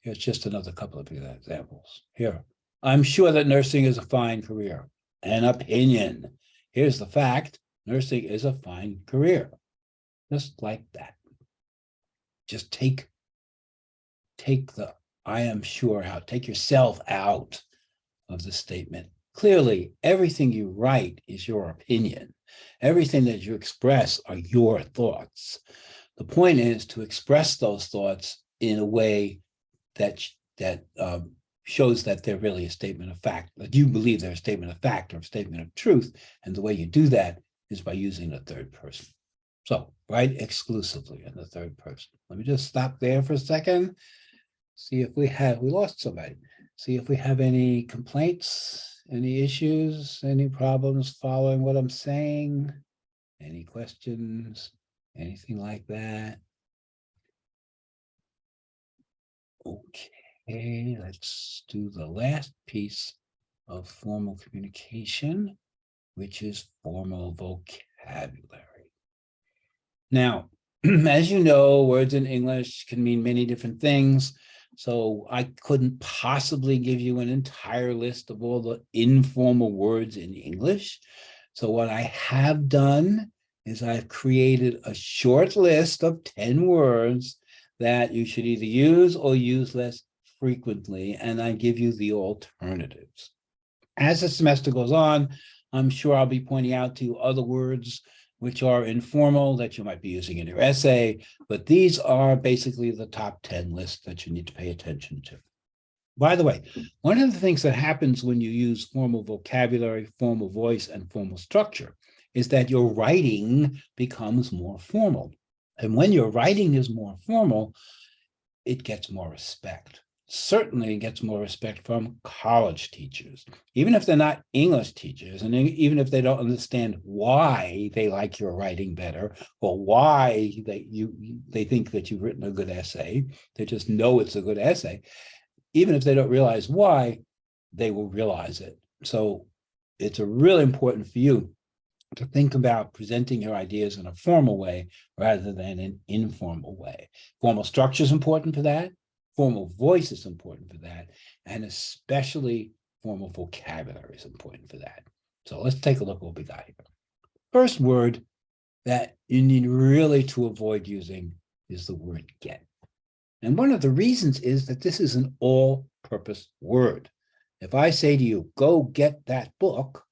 Here's just another couple of examples. Here, I'm sure that nursing is a fine career. An opinion. Here's the fact, nursing is a fine career. Just like that. Just take the I am sure out, take yourself out of the statement. Clearly, everything you write is your opinion. Everything that you express are your thoughts. The point is to express those thoughts in a way that shows that they're really a statement of fact, that you believe they're a statement of fact or a statement of truth. And the way you do that is by using the third person. So write exclusively in the third person. Let me just stop there for a second. See if we lost somebody. See if we have any complaints, any issues, any problems following what I'm saying, any questions, anything like that. Okay, let's do the last piece of formal communication, which is formal vocabulary. Now, As you know, words in English can mean many different things. So I couldn't possibly give you an entire list of all the informal words in English. So what I have done is I've created a short list of 10 words that you should either use or use less frequently, and I give you the alternatives. As the semester goes on, I'm sure I'll be pointing out to you other words which are informal that you might be using in your essay, but these are basically the top 10 lists that you need to pay attention to. By the way, one of the things that happens when you use formal vocabulary, formal voice, and formal structure is that your writing becomes more formal. And when your writing is more formal, it gets more respect. Certainly gets more respect from college teachers, even if they're not English teachers, and even if they don't understand why they like your writing better or why they think that you've written a good essay. They just know it's a good essay. Even if they don't realize why, they will realize it. So it's really important for you to think about presenting your ideas in a formal way rather than an informal way. Formal structure is important for that. Formal voice is important for that. And especially formal vocabulary is important for that. So let's take a look at what we got here. First word that you need really to avoid using is the word get. And one of the reasons is that this is an all-purpose word. If I say to you, go get that book,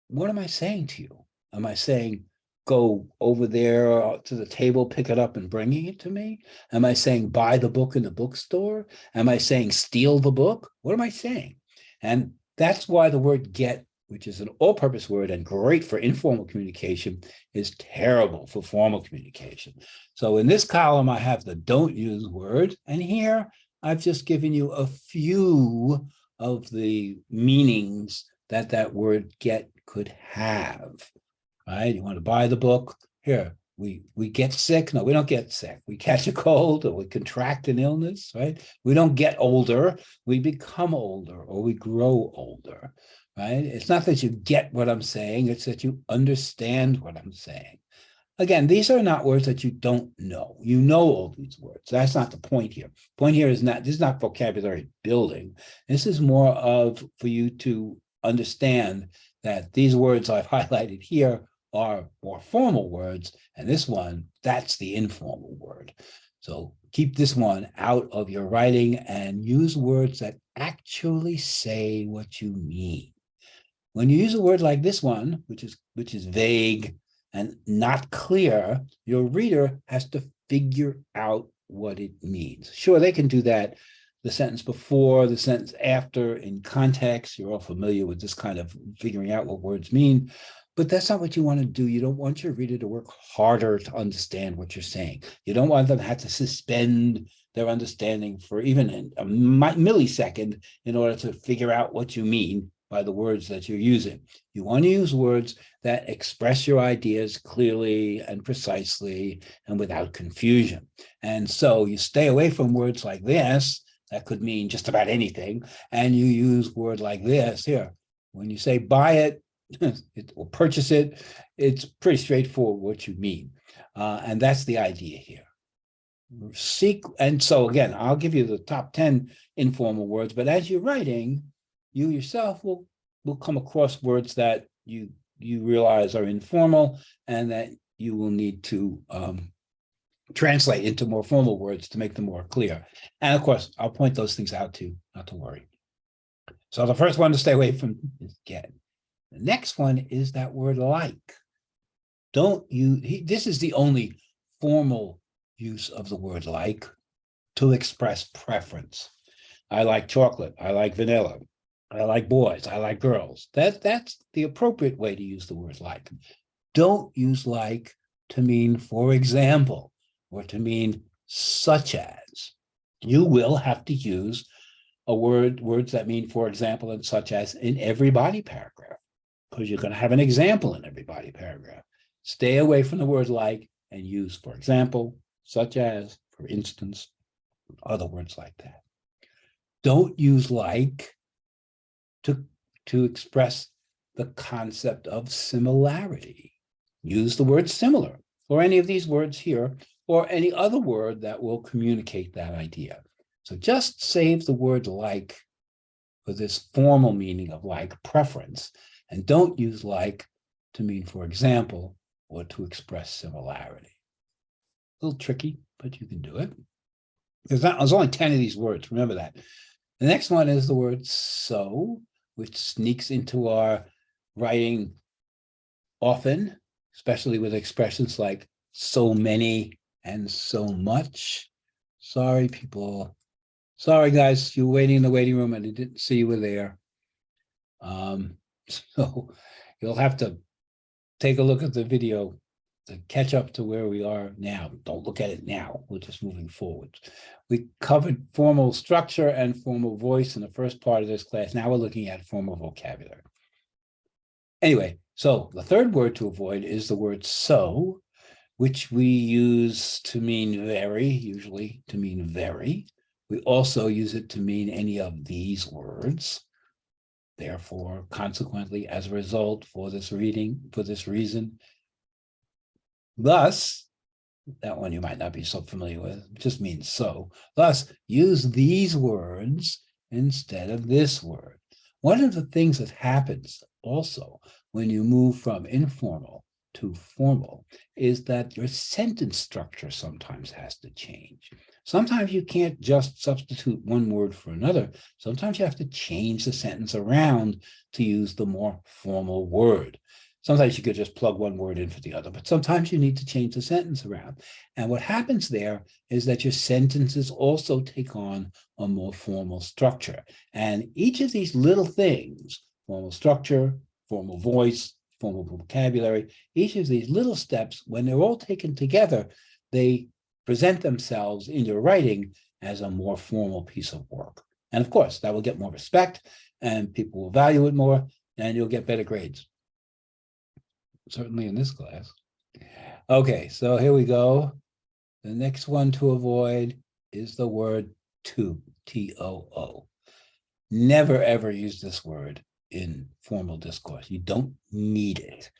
what am I saying to you? Am I saying, go over there to the table, pick it up and bringing it to me? Am I saying, buy the book in the bookstore? Am I saying, steal the book? What am I saying? And that's why the word get, which is an all-purpose word and great for informal communication, is terrible for formal communication. So in this column, I have the don't use word. And here, I've just given you a few of the meanings that that word get could have, right? You want to buy the book? Here, we get sick. No, we don't get sick. We catch a cold or we contract an illness, right? We don't get older. We become older or we grow older, right? It's not that you get what I'm saying. It's that you understand what I'm saying. Again, these are not words that you don't know. You know all these words. That's not the point here. Point here is not, this is not vocabulary building. This is more of for you to understand that these words I've highlighted here are more formal words, and this one, that's the informal word. So keep this one out of your writing and use words that actually say what you mean. When you use a word like this one, which is vague and not clear, your reader has to figure out what it means. Sure, they can do that the sentence before, the sentence after, in context. You're all familiar with this kind of figuring out what words mean, but that's not what you want to do. You don't want your reader to work harder to understand what you're saying. You don't want them to have to suspend their understanding for even a millisecond in order to figure out what you mean by the words that you're using. You want to use words that express your ideas clearly and precisely and without confusion. And so you stay away from words like this, that could mean just about anything, and you use word like this here. When you say buy it, or purchase it, it's pretty straightforward what you mean. And that's the idea here. And so again, I'll give you the top 10 informal words, but as you're writing, you yourself will come across words that you realize are informal and that you will need to translate into more formal words to make them more clear. And of course, I'll point those things out to you, not to worry. So the first one to stay away from is get. The next one is that word like. This is the only formal use of the word like to express preference. I like chocolate. I like vanilla. I like boys. I like girls. That's the appropriate way to use the word like. Don't use like to mean, for example, or to mean such as. You will have to use words that mean, for example, and such as in every body paragraph, because you're going to have an example in every body paragraph. Stay away from the word like and use, for example, such as, for instance, other words like that. Don't use like to express the concept of similarity. Use the word similar. or any of these words here, or any other word that will communicate that idea. So just save the word like for this formal meaning of like preference, and don't use like to mean, for example, or to express similarity. A little tricky, but you can do it. There's only 10 of these words, remember that. The next one is the word so, which sneaks into our writing often, especially with expressions like so many and so much. Sorry, people. Sorry, guys, you were waiting in the waiting room and I didn't see you were there. So you'll have to take a look at the video to catch up to where we are now. Don't look at it now. We're just moving forward. We covered formal structure and formal voice in the first part of this class. Now we're looking at formal vocabulary. Anyway, so the third word to avoid is the word so, which we use to mean very, usually to mean very. We also use it to mean any of these words. Therefore, consequently, as a result, for this reason, thus, that one you might not be so familiar with, it just means so. Thus, use these words instead of this word. One of the things that happens also when you move from informal to formal is that your sentence structure sometimes has to change. Sometimes you can't just substitute one word for another. Sometimes you have to change the sentence around to use the more formal word. Sometimes you could just plug one word in for the other, but sometimes you need to change the sentence around. And what happens there is that your sentences also take on a more formal structure. And each of these little things, formal structure, formal voice, formal vocabulary, each of these little steps, when they're all taken together, they present themselves in your writing as a more formal piece of work. And of course, that will get more respect and people will value it more and you'll get better grades. Certainly in this class. Okay, so here we go. The next one to avoid is the word to, T-O-O. Never ever use this word in formal discourse. You don't need it.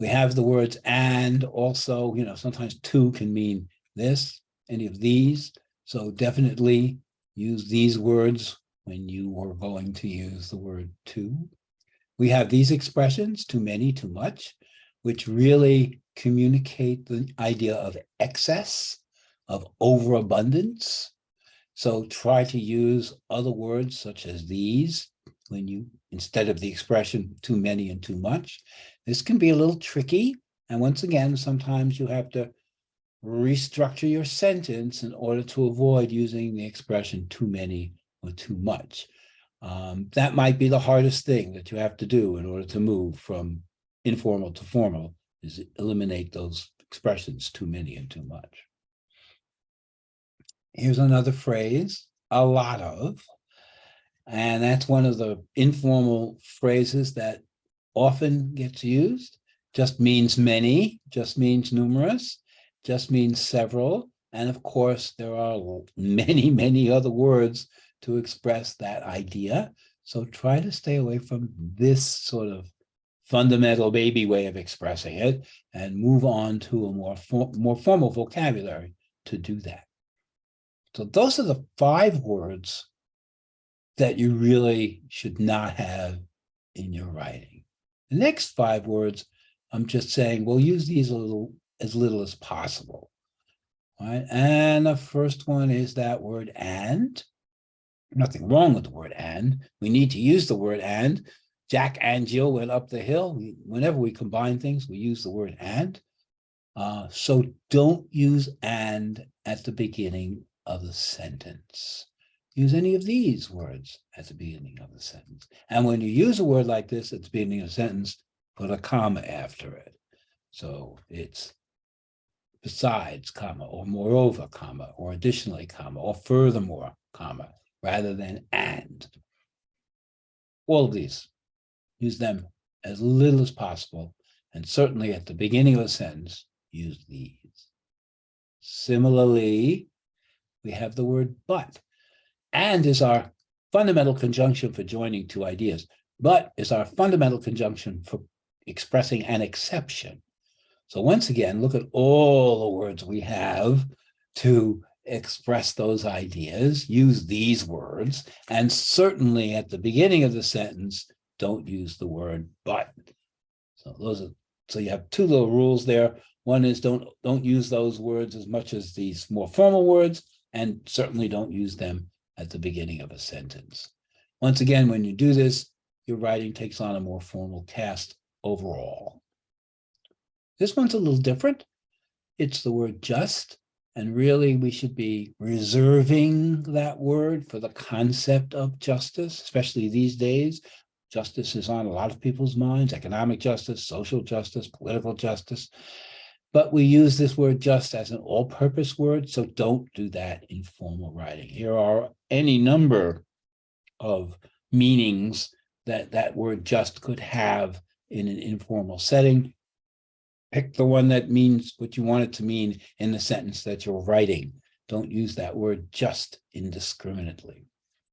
We have the words and also, sometimes to can mean this, any of these. So definitely use these words when you are going to use the word to. We have these expressions, too many, too much, which really communicate the idea of excess, of overabundance. So try to use other words such as these when you, instead of the expression too many and too much. This can be a little tricky. And once again, sometimes you have to restructure your sentence in order to avoid using the expression too many or too much. That might be the hardest thing that you have to do in order to move from informal to formal, is eliminate those expressions too many and too much. Here's another phrase, a lot of, and that's one of the informal phrases that often gets used. Just means many, just means numerous, just means several. And of course, there are many, many other words to express that idea. So try to stay away from this sort of fundamental baby way of expressing it and move on to a more formal vocabulary to do that. So those are the 5 words that you really should not have in your writing. The next 5 words, I'm just saying, we'll use these as little as possible. All right. And the first one is that word and. Nothing wrong with the word and. We need to use the word and. Jack and Jill went up the hill. Whenever we combine things, we use the word and. So don't use and at the beginning of the sentence. Use any of these words at the beginning of the sentence. And when you use a word like this at the beginning of the sentence, put a comma after it. So it's besides, comma, or moreover, comma, or additionally, comma, or furthermore, comma, rather than and. All of these, use them as little as possible. And certainly at the beginning of a sentence, use these. Similarly, we have the word but. And is our fundamental conjunction for joining 2 ideas. But is our fundamental conjunction for expressing an exception. So once again, look at all the words we have to express those ideas. Use these words, and certainly at the beginning of the sentence, don't use the word but. So you have two little rules there. One is don't use those words as much as these more formal words, and certainly don't use them at the beginning of a sentence. Once again, when you do this, your writing takes on a more formal cast overall. This one's a little different. It's the word just, and really we should be reserving that word for the concept of justice, especially these days. Justice is on a lot of people's minds: economic justice, social justice, political justice. But we use this word just as an all-purpose word, so don't do that in formal writing. Here are any number of meanings that that word just could have in an informal setting. Pick the one that means what you want it to mean in the sentence that you're writing. Don't use that word just indiscriminately.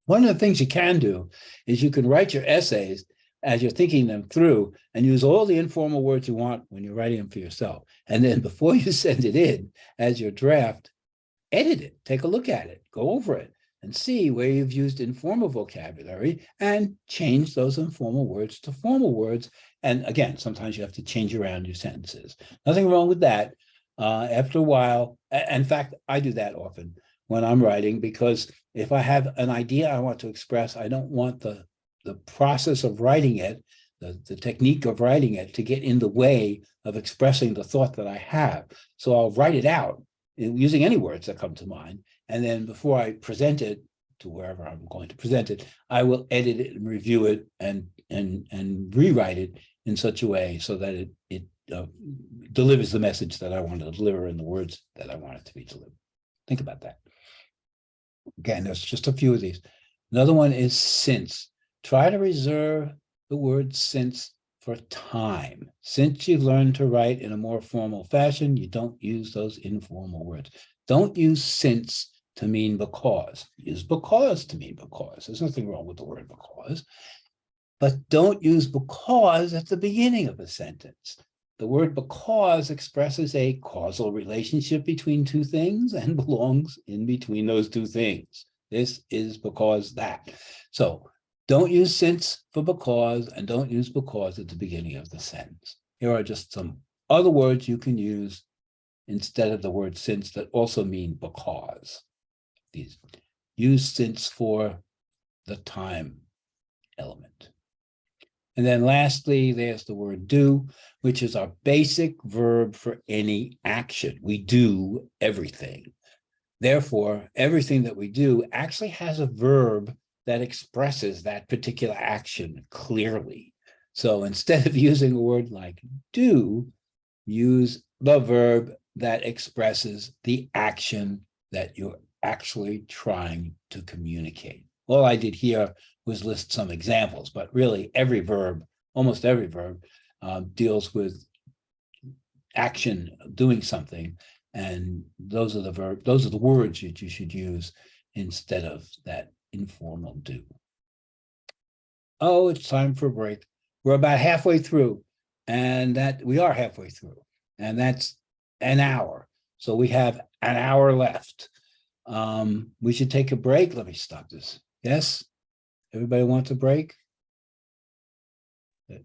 One of the things you can do is you can write your essays as you're thinking them through and use all the informal words you want when you're writing them for yourself. And then before you send it in as your draft, edit it, take a look at it, go over it, and see where you've used informal vocabulary and change those informal words to formal words. And again, sometimes you have to change around your sentences. Nothing wrong with that. After a while, in fact, I do that often when I'm writing, because if I have an idea I want to express, I don't want the process of writing it, the technique of writing it, to get in the way of expressing the thought that I have. So I'll write it out using any words that come to mind. And then before I present it to wherever I'm going to present it, I will edit it and review it and rewrite it in such a way so that it delivers the message that I want to deliver in the words that I want it to be delivered. Think about that. Again, there's just a few of these. Another one is since. Try to reserve the word since for time. Since you've learned to write in a more formal fashion, you don't use those informal words. Don't use since to mean because. Use because to mean because. There's nothing wrong with the word because. But don't use because at the beginning of a sentence. The word because expresses a causal relationship between two things and belongs in between those two things. This is because that. So don't use since for because, and don't use because at the beginning of the sentence. Here are just some other words you can use instead of the word since that also mean because. These use since for the time element. And then lastly, there's the word do, which is our basic verb for any action. We do everything. Therefore, everything that we do actually has a verb that expresses that particular action clearly. So instead of using a word like do, use the verb that expresses the action that you're actually trying to communicate. All I did here was list some examples, but really every verb, almost every verb, deals with action, doing something, and those are the words that you should use instead of that informal do. Oh, it's time for a break. We're about halfway through, and we are halfway through, and that's an hour. So we have an hour left. We should take a break. Let me stop this. Yes? Everybody wants a break? No.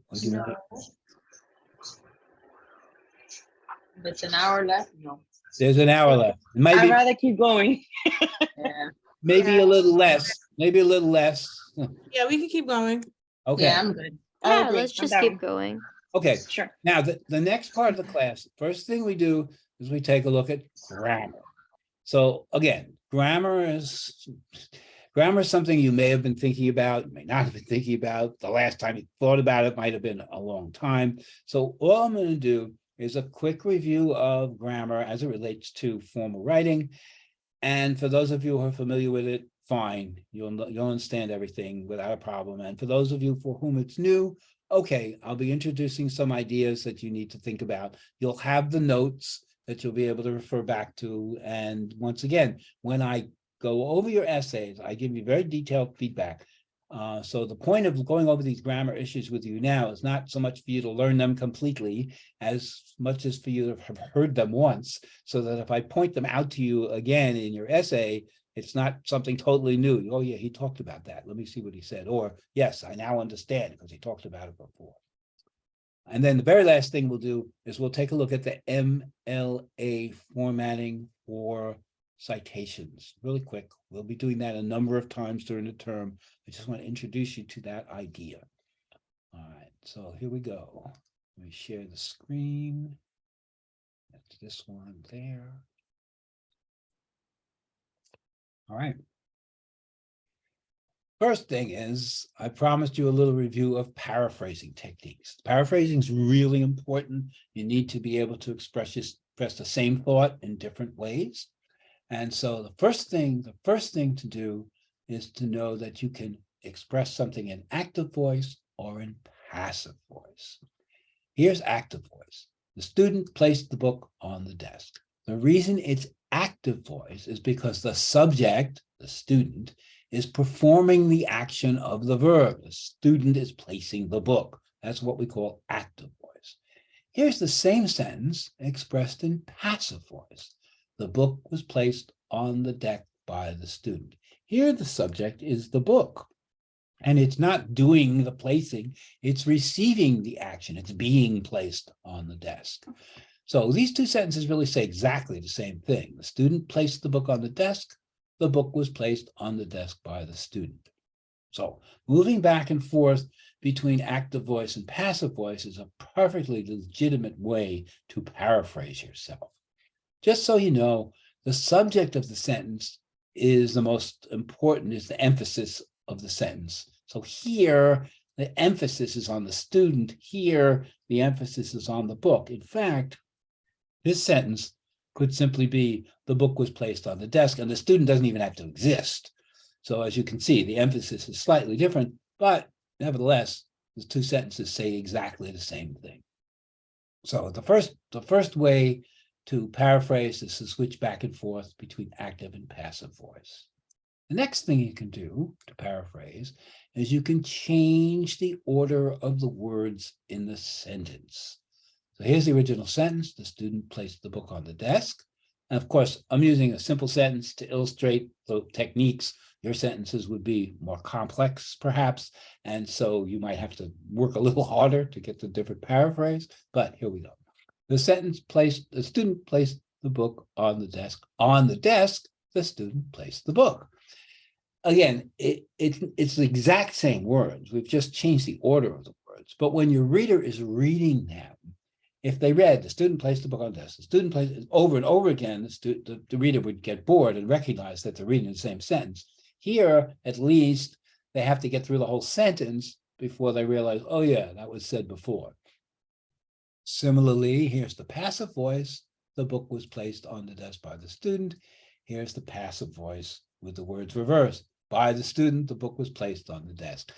It's an hour left. No. There's an hour left. I'd rather keep going. Yeah. Maybe a little less. Maybe a little less. Yeah, we can keep going. Okay. Yeah, I'm good. I Yeah, agree. let's I'm just down. keep going. Okay. Sure. Now, the next part of the class, first thing we do is we take a look at grammar. So again, grammar is something you may have been thinking about, may not have been thinking about. The last time you thought about it might have been a long time. So all I'm going to do is a quick review of grammar as it relates to formal writing. And for those of you who are familiar with it, fine, you'll understand everything without a problem. And for those of you for whom it's new, okay, I'll be introducing some ideas that you need to think about. You'll have the notes that you'll be able to refer back to. And once again, when I go over your essays, I give you very detailed feedback So the point of going over these grammar issues with you now is not so much for you to learn them completely as much as for you to have heard them once, so that if I point them out to you again in your essay, it's not something totally new. Oh yeah, he talked about that. Let me see what he said. Or yes, I now understand because he talked about it before. And then the very last thing we'll do is we'll take a look at the MLA formatting for citations really quick. We'll be doing that a number of times during the term. I just want to introduce you to that idea. All right, so here we go. Let me share the screen. That's this one there. All right. First thing is, I promised you a little review of paraphrasing techniques. Paraphrasing is really important. You need to be able to express the same thought in different ways. And so the first thing to do is to know that you can express something in active voice or in passive voice. Here's active voice. The student placed the book on the desk. The reason it's active voice is because the subject, the student, is performing the action of the verb. The student is placing the book. That's what we call active voice. Here's the same sentence expressed in passive voice. The book was placed on the deck by the student. Here, the subject is the book. And it's not doing the placing, it's receiving the action. It's being placed on the desk. So these two sentences really say exactly the same thing. The student placed the book on the desk. The book was placed on the desk by the student. So moving back and forth between active voice and passive voice is a perfectly legitimate way to paraphrase yourself. Just so you know, the subject of the sentence is the most important, is the emphasis of the sentence. So here, the emphasis is on the student. Here, the emphasis is on the book. In fact, this sentence could simply be, the book was placed on the desk, and the student doesn't even have to exist. So as you can see, the emphasis is slightly different, but nevertheless, the two sentences say exactly the same thing. So the first way to paraphrase is to switch back and forth between active and passive voice. The next thing you can do to paraphrase is you can change the order of the words in the sentence. So here's the original sentence. The student placed the book on the desk. And of course, I'm using a simple sentence to illustrate the techniques. Your sentences would be more complex, perhaps. And so you might have to work a little harder to get the different paraphrase. But here we go. The student placed the book on the desk. On the desk, the student placed the book. Again, it's the exact same words. We've just changed the order of the words. But when your reader is reading them, if they read, the student placed the book on the desk, the student placed it over and over again, the reader would get bored and recognize that they're reading the same sentence. Here, at least, they have to get through the whole sentence before they realize, oh yeah, that was said before. Similarly, here's the passive voice. The book was placed on the desk by the student. Here's the passive voice with the words reversed. By the student, the book was placed on the desk.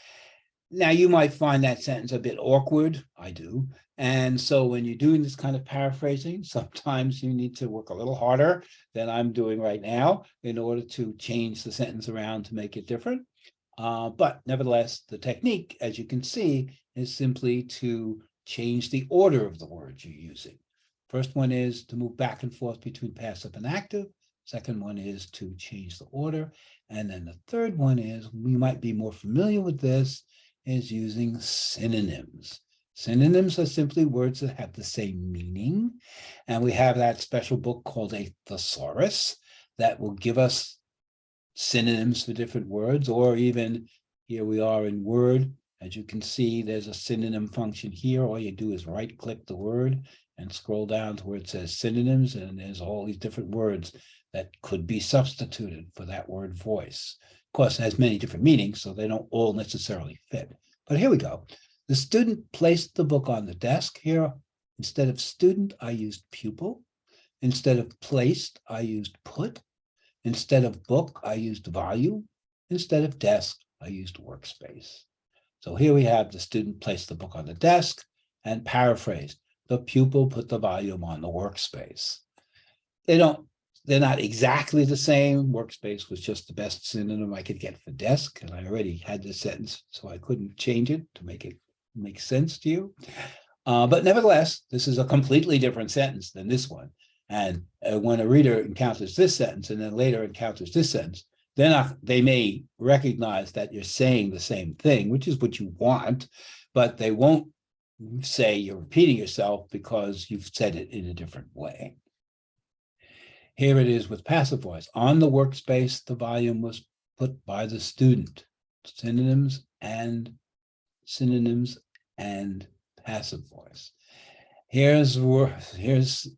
Now, you might find that sentence a bit awkward. I do. And so when you're doing this kind of paraphrasing, sometimes you need to work a little harder than I'm doing right now in order to change the sentence around to make it different. But nevertheless, the technique, as you can see, is simply to change the order of the words you're using. First one is to move back and forth between passive and active. Second one is to change the order. And then the third one is, we might be more familiar with this, is using synonyms. Synonyms are simply words that have the same meaning. And we have that special book called a thesaurus that will give us synonyms for different words, or even here we are in Word. As you can see, there's a synonym function here. All you do is right-click the word and scroll down to where it says synonyms, and there's all these different words that could be substituted for that word voice. Of course, it has many different meanings, so they don't all necessarily fit. But here we go. The student placed the book on the desk. Here, instead of student, I used pupil. Instead of placed, I used put. Instead of book, I used volume. Instead of desk, I used workspace. So here we have the student placed the book on the desk, and paraphrase, the pupil put the volume on the workspace. They don't they're not exactly the same. Workspace was just the best synonym I could get for desk, and I already had this sentence, so I couldn't change it to make it make sense to you. But nevertheless, this is a completely different sentence than this one. And when a reader encounters this sentence and then later encounters this sentence, then they may recognize that you're saying the same thing, which is what you want, but they won't say you're repeating yourself because you've said it in a different way. Here it is with passive voice. On the workspace, the volume was put by the student. Synonyms and passive voice. Here's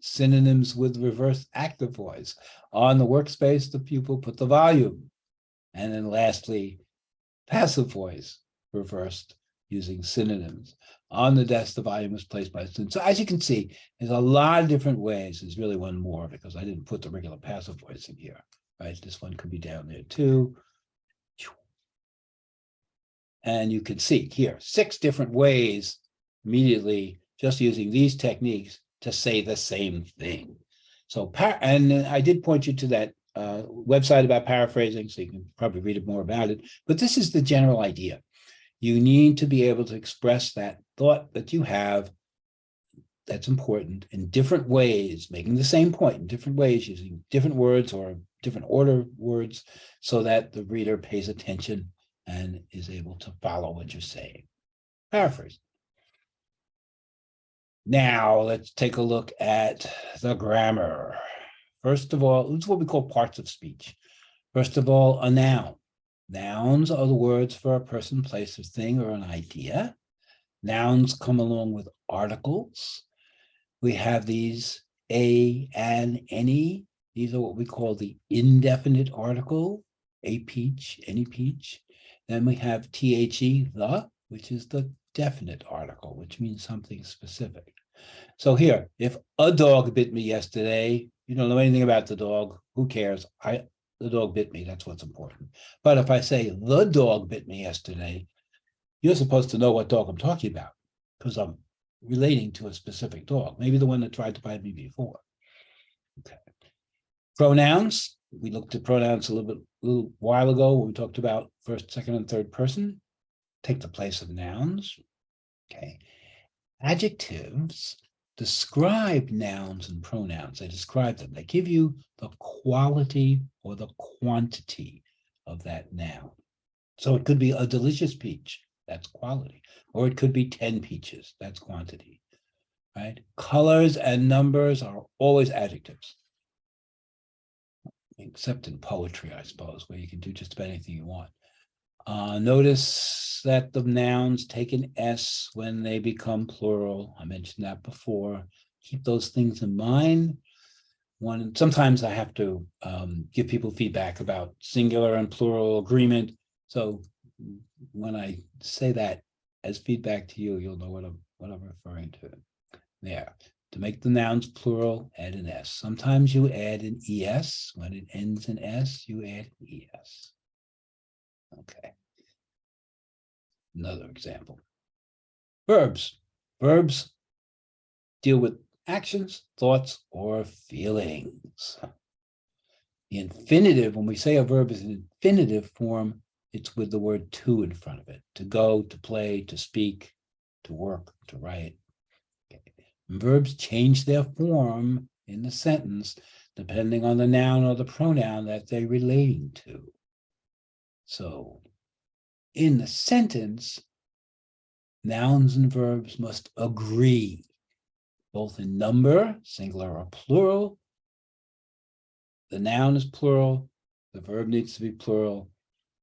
synonyms with reverse active voice. On the workspace, the pupil put the volume. And then lastly, passive voice reversed using synonyms. On the desk, the volume was placed by the student. So as you can see, there's a lot of different ways. There's really one more because I didn't put the regular passive voice in here, right? This one could be down there too. And you can see here, 6 different ways immediately just using these techniques to say the same thing. So, and I did point you to that website about paraphrasing, so you can probably read more about it. But this is the general idea. You need to be able to express that thought that you have that's important in different ways, making the same point in different ways, using different words or different order words, so that the reader pays attention and is able to follow what you're saying. Paraphrase. Now let's take a look at the grammar. First of all, this is what we call parts of speech. First of all, a noun. Nouns are the words for a person, place, or thing, or an idea. Nouns come along with articles. We have these a, an, any. These are what we call the indefinite article, a peach, any peach. Then we have the, which is the definite article, which means something specific. So here, if a dog bit me yesterday, you don't know anything about the dog, who cares? The dog bit me, that's what's important. But if I say the dog bit me yesterday, you're supposed to know what dog I'm talking about because I'm relating to a specific dog, maybe the one that tried to bite me before. Okay. Pronouns, we looked at pronouns a little while ago when we talked about first, second, and third person, take the place of nouns. Okay. Adjectives describe nouns and pronouns. They describe them. They give you the quality or the quantity of that noun. So it could be a delicious peach, that's quality, or it could be 10 peaches, that's quantity, right? Colors and numbers are always adjectives, except in poetry, I suppose, where you can do just about anything you want. Notice that the nouns take an S when they become plural. I mentioned that before. Keep those things in mind. Sometimes I have to give people feedback about singular and plural agreement. So when I say that as feedback to you, you'll know what I'm referring to. There. To make the nouns plural, add an S. Sometimes you add an ES. When it ends in S, you add an ES. Okay. Another example. Verbs. Verbs deal with actions, thoughts, or feelings. The infinitive, when we say a verb is an infinitive form, it's with the word to in front of it. To go, to play, to speak, to work, to write. Okay. Verbs change their form in the sentence depending on the noun or the pronoun that they're relating to. So, in the sentence, nouns and verbs must agree, both in number, singular or plural. The noun is plural, the verb needs to be plural.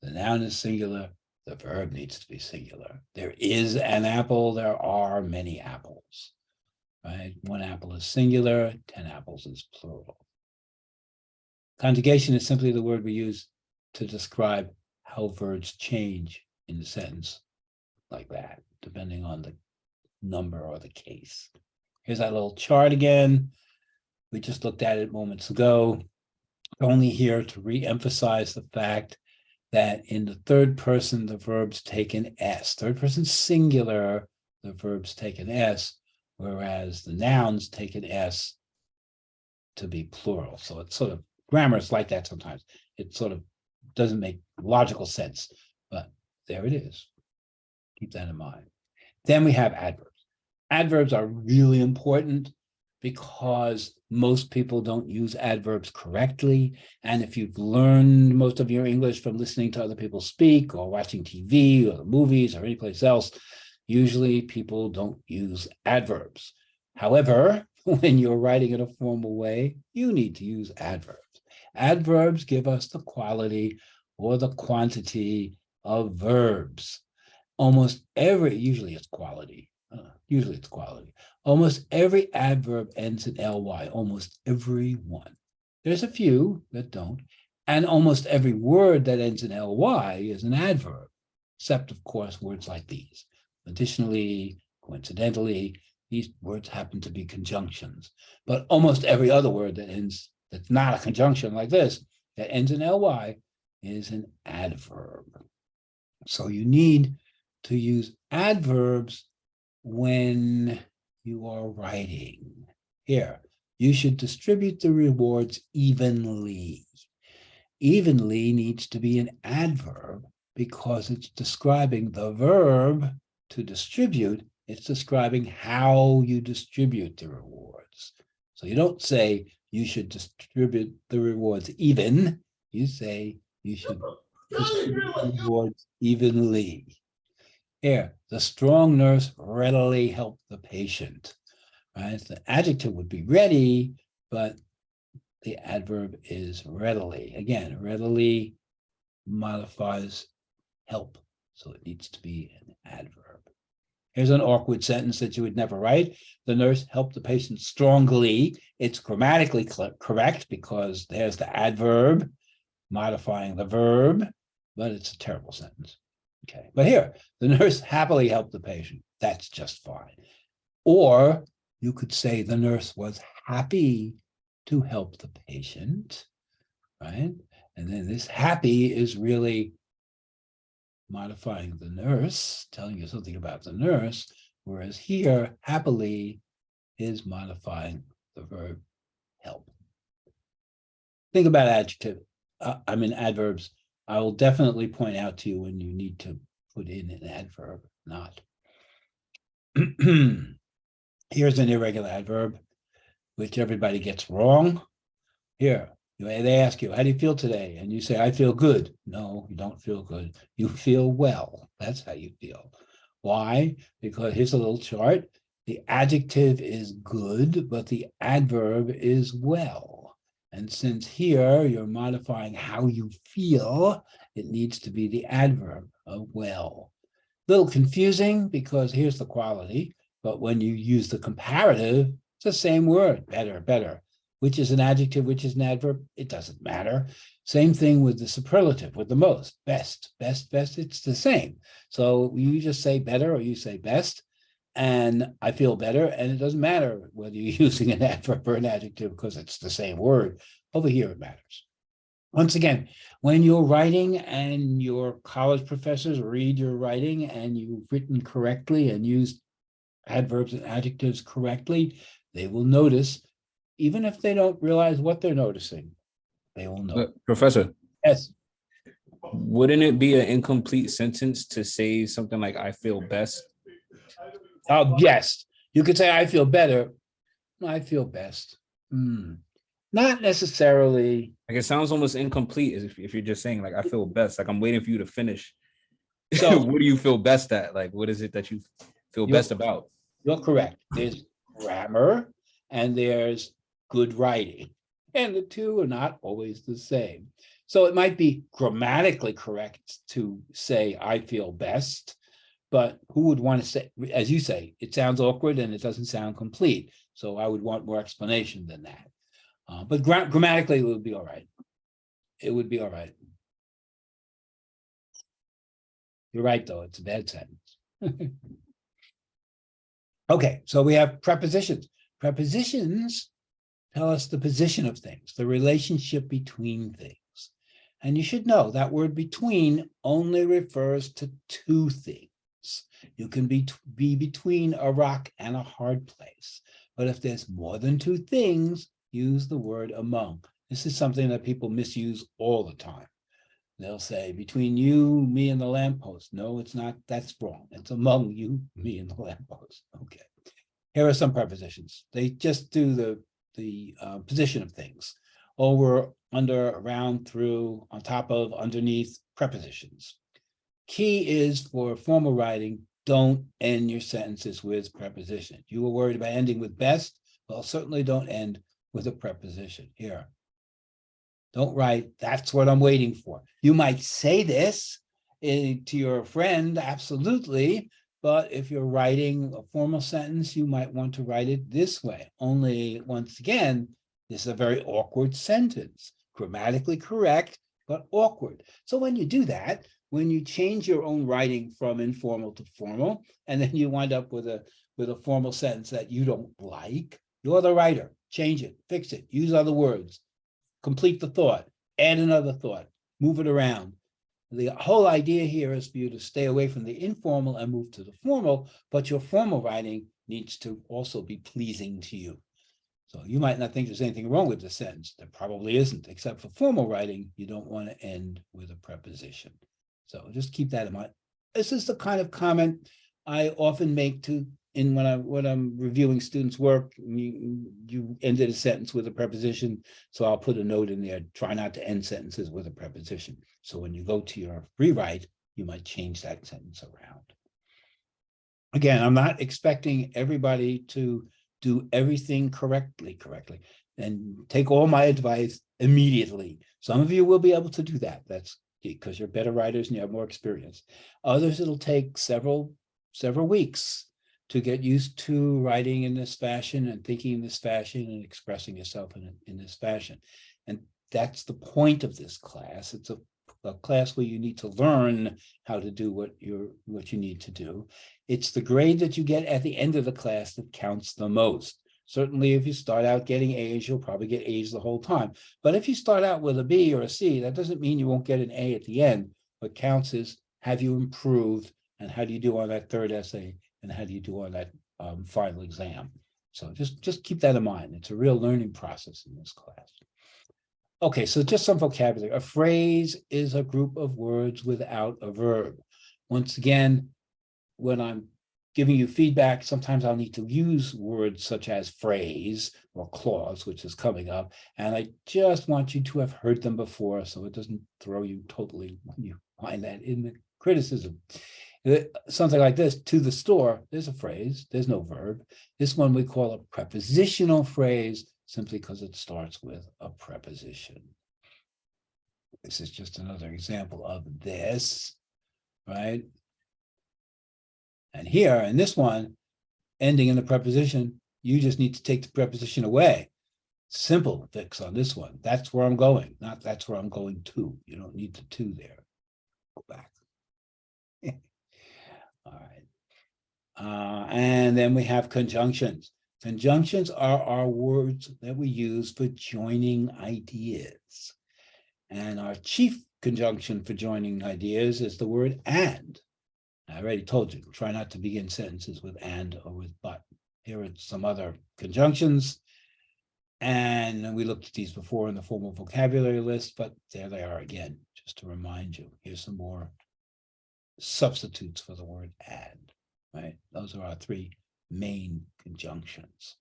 The noun is singular, the verb needs to be singular. There is an apple, there are many apples, right? 1 apple is singular, 10 apples is plural. Conjugation is simply the word we use to describe how verbs change in the sentence like that, depending on the number or the case. Here's that little chart again. We just looked at it moments ago. Only here to re-emphasize the fact that in the third person, the verbs take an S. Third person singular, the verbs take an S, whereas the nouns take an S to be plural. So it's sort of grammar is like that sometimes. It sort of doesn't make logical sense, but there it is. Keep that in mind. Then we have adverbs. Adverbs are really important because most people don't use adverbs correctly. And if you've learned most of your English from listening to other people speak or watching TV or the movies or anyplace else, usually people don't use adverbs. However, when you're writing in a formal way, you need to use adverbs. Adverbs give us the quality or the quantity of verbs. Usually it's quality. Almost every adverb ends in ly, almost every one. There's a few that don't, and almost every word that ends in ly is an adverb, except of course words like these. Additionally, coincidentally, these words happen to be conjunctions, but almost every other word that's not a conjunction like this, that ends in ly, is an adverb. So you need to use adverbs when you are writing. Here, you should distribute the rewards evenly. Evenly needs to be an adverb because it's describing the verb to distribute. It's describing how you distribute the rewards. So you don't say you should distribute the rewards even. You say you should distribute the rewards evenly. Here, the strong nurse readily helped the patient. Right? The adjective would be ready, but the adverb is readily. Again, readily modifies help, so it needs to be an adverb. Here's an awkward sentence that you would never write. The nurse helped the patient strongly. It's grammatically correct because there's the adverb modifying the verb, but it's a terrible sentence. Okay, but here, the nurse happily helped the patient. That's just fine. Or you could say the nurse was happy to help the patient, right? And then this happy is really modifying the nurse, telling you something about the nurse, whereas here, happily is modifying the verb help. Think about adverbs. I will definitely point out to you when you need to put in an adverb, not. Here's an irregular adverb, which everybody gets wrong. Here, they ask you, how do you feel today? And you say, I feel good. No, you don't feel good. You feel well. That's how you feel. Why? Because here's a little chart. The adjective is good, but the adverb is well. And since here you're modifying how you feel, it needs to be the adverb of well. Little confusing because here's the quality, but when you use the comparative, it's the same word, better, better. Which is an adjective, which is an adverb, it doesn't matter. Same thing with the superlative, with the most, best, best, best, it's the same. So you just say better or you say best, and I feel better, and it doesn't matter whether you're using an adverb or an adjective because it's the same word. Over here, it matters. Once again, when you're writing and your college professors read your writing and you've written correctly and used adverbs and adjectives correctly, they will notice, even if they don't realize what they're noticing, they will know. Professor, Yes. wouldn't it be an incomplete sentence to say something like I feel best? Yes. You could say I feel better. I feel best. Not necessarily. Like it sounds almost incomplete as if you're just saying like I feel best. Like I'm waiting for you to finish. So what do you feel best at? Like what is it that you feel best about? You're correct. There's grammar and there's good writing. And the two are not always the same. So it might be grammatically correct to say I feel best, but who would want to say, as you say, it sounds awkward and it doesn't sound complete. So I would want more explanation than that. But grammatically, it would be all right. It would be all right. You're right, though. It's a bad sentence. Okay, so we have prepositions. Prepositions tell us the position of things, the relationship between things. And you should know that word between only refers to two things. You can be between a rock and a hard place. But if there's more than two things, use the word among. This is something that people misuse all the time. They'll say, between you, me, and the lamppost. No, it's not. That's wrong. It's among you, me, and the lamppost. Okay. Here are some prepositions. They just do the position of things. Over, under, around, through, on top of, underneath, prepositions. Key is for formal writing, don't end your sentences with preposition. You were worried about ending with best. Well, certainly don't end with a preposition. Here. Don't write, that's what I'm waiting for. You might say this to your friend, absolutely, but if you're writing a formal sentence, you might want to write it this way. Only, once again, this is a very awkward sentence, grammatically correct, but awkward. So when you do that, when you change your own writing from informal to formal, and then you wind up with a formal sentence that you don't like, you're the writer. Change it, fix it, use other words. Complete the thought, add another thought, move it around. The whole idea here is for you to stay away from the informal and move to the formal, but your formal writing needs to also be pleasing to you. So you might not think there's anything wrong with the sentence. There probably isn't, except for formal writing, you don't want to end with a preposition. So just keep that in mind. This is the kind of comment I often make when I'm reviewing students' work. You ended a sentence with a preposition, so I'll put a note in there. Try not to end sentences with a preposition. So when you go to your rewrite, you might change that sentence around. Again, I'm not expecting everybody to do everything correctly, and take all my advice immediately. Some of you will be able to do that. That's because you're better writers and you have more experience. Others, it'll take several weeks to get used to writing in this fashion and thinking in this fashion and expressing yourself in this fashion. And that's the point of this class. It's a class where you need to learn how to do what you need to do. It's the grade that you get at the end of the class that counts the most. Certainly, if you start out getting A's, you'll probably get A's the whole time. But if you start out with a B or a C, that doesn't mean you won't get an A at the end. What counts is, have you improved, and how do you do on that third essay, and how do you do on that final exam? So just keep that in mind. It's a real learning process in this class. Okay, so just some vocabulary. A phrase is a group of words without a verb. Once again, when I'm giving you feedback, sometimes I'll need to use words such as phrase or clause, which is coming up, and I just want you to have heard them before so it doesn't throw you totally when you find that in the criticism. Something like this, to the store, there's a phrase, there's no verb. This one we call a prepositional phrase simply because it starts with a preposition. This is just another example of this, right? And here, in this one, ending in the preposition, you just need to take the preposition away. Simple fix on this one. That's where I'm going, not that's where I'm going to. You don't need the to there. Go back. All right. And then we have conjunctions. Conjunctions are our words that we use for joining ideas. And our chief conjunction for joining ideas is the word and. I already told you, try not to begin sentences with and or with but. Here are some other conjunctions. And we looked at these before in the formal vocabulary list, but there they are again, just to remind you. Here's some more substitutes for the word and, right? Those are our three main conjunctions.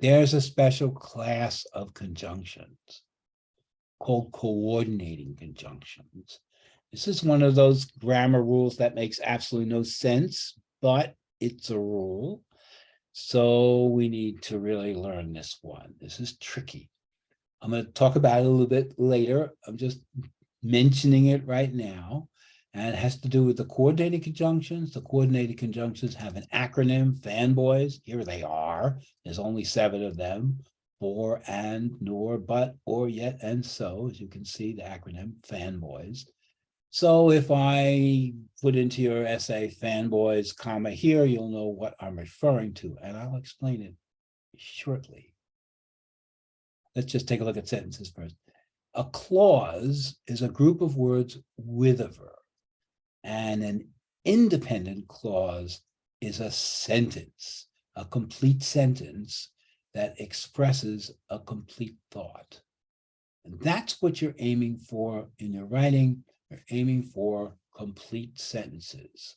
There's a special class of conjunctions called coordinating conjunctions. This is one of those grammar rules that makes absolutely no sense, but it's a rule. So we need to really learn this one. This is tricky. I'm going to talk about it a little bit later. I'm just mentioning it right now. And it has to do with the coordinated conjunctions. The coordinated conjunctions have an acronym, fanboys. Here they are. There's only 7 of them. For, and, nor, but, or, yet, and so. As you can see, the acronym, fanboys. So if I put into your essay fanboys, comma, here, you'll know what I'm referring to, and I'll explain it shortly. Let's just take a look at sentences first. A clause is a group of words with a verb, and an independent clause is a sentence, a complete sentence that expresses a complete thought. And that's what you're aiming for in your writing. You're aiming for complete sentences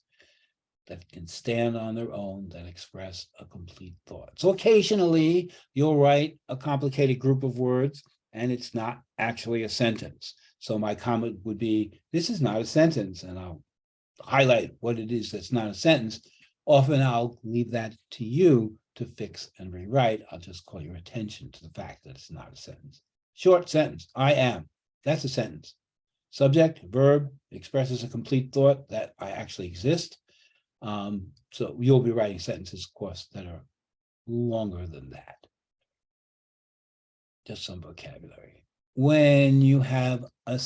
that can stand on their own, that express a complete thought. So occasionally you'll write a complicated group of words and it's not actually a sentence. So my comment would be, this is not a sentence, and I'll highlight what it is that's not a sentence. Often I'll leave that to you to fix and rewrite. I'll just call your attention to the fact that it's not a sentence. Short sentence, I am, that's a sentence. Subject, verb, expresses a complete thought that I actually exist. So you'll be writing sentences, of course, that are longer than that. Just some vocabulary. When you have a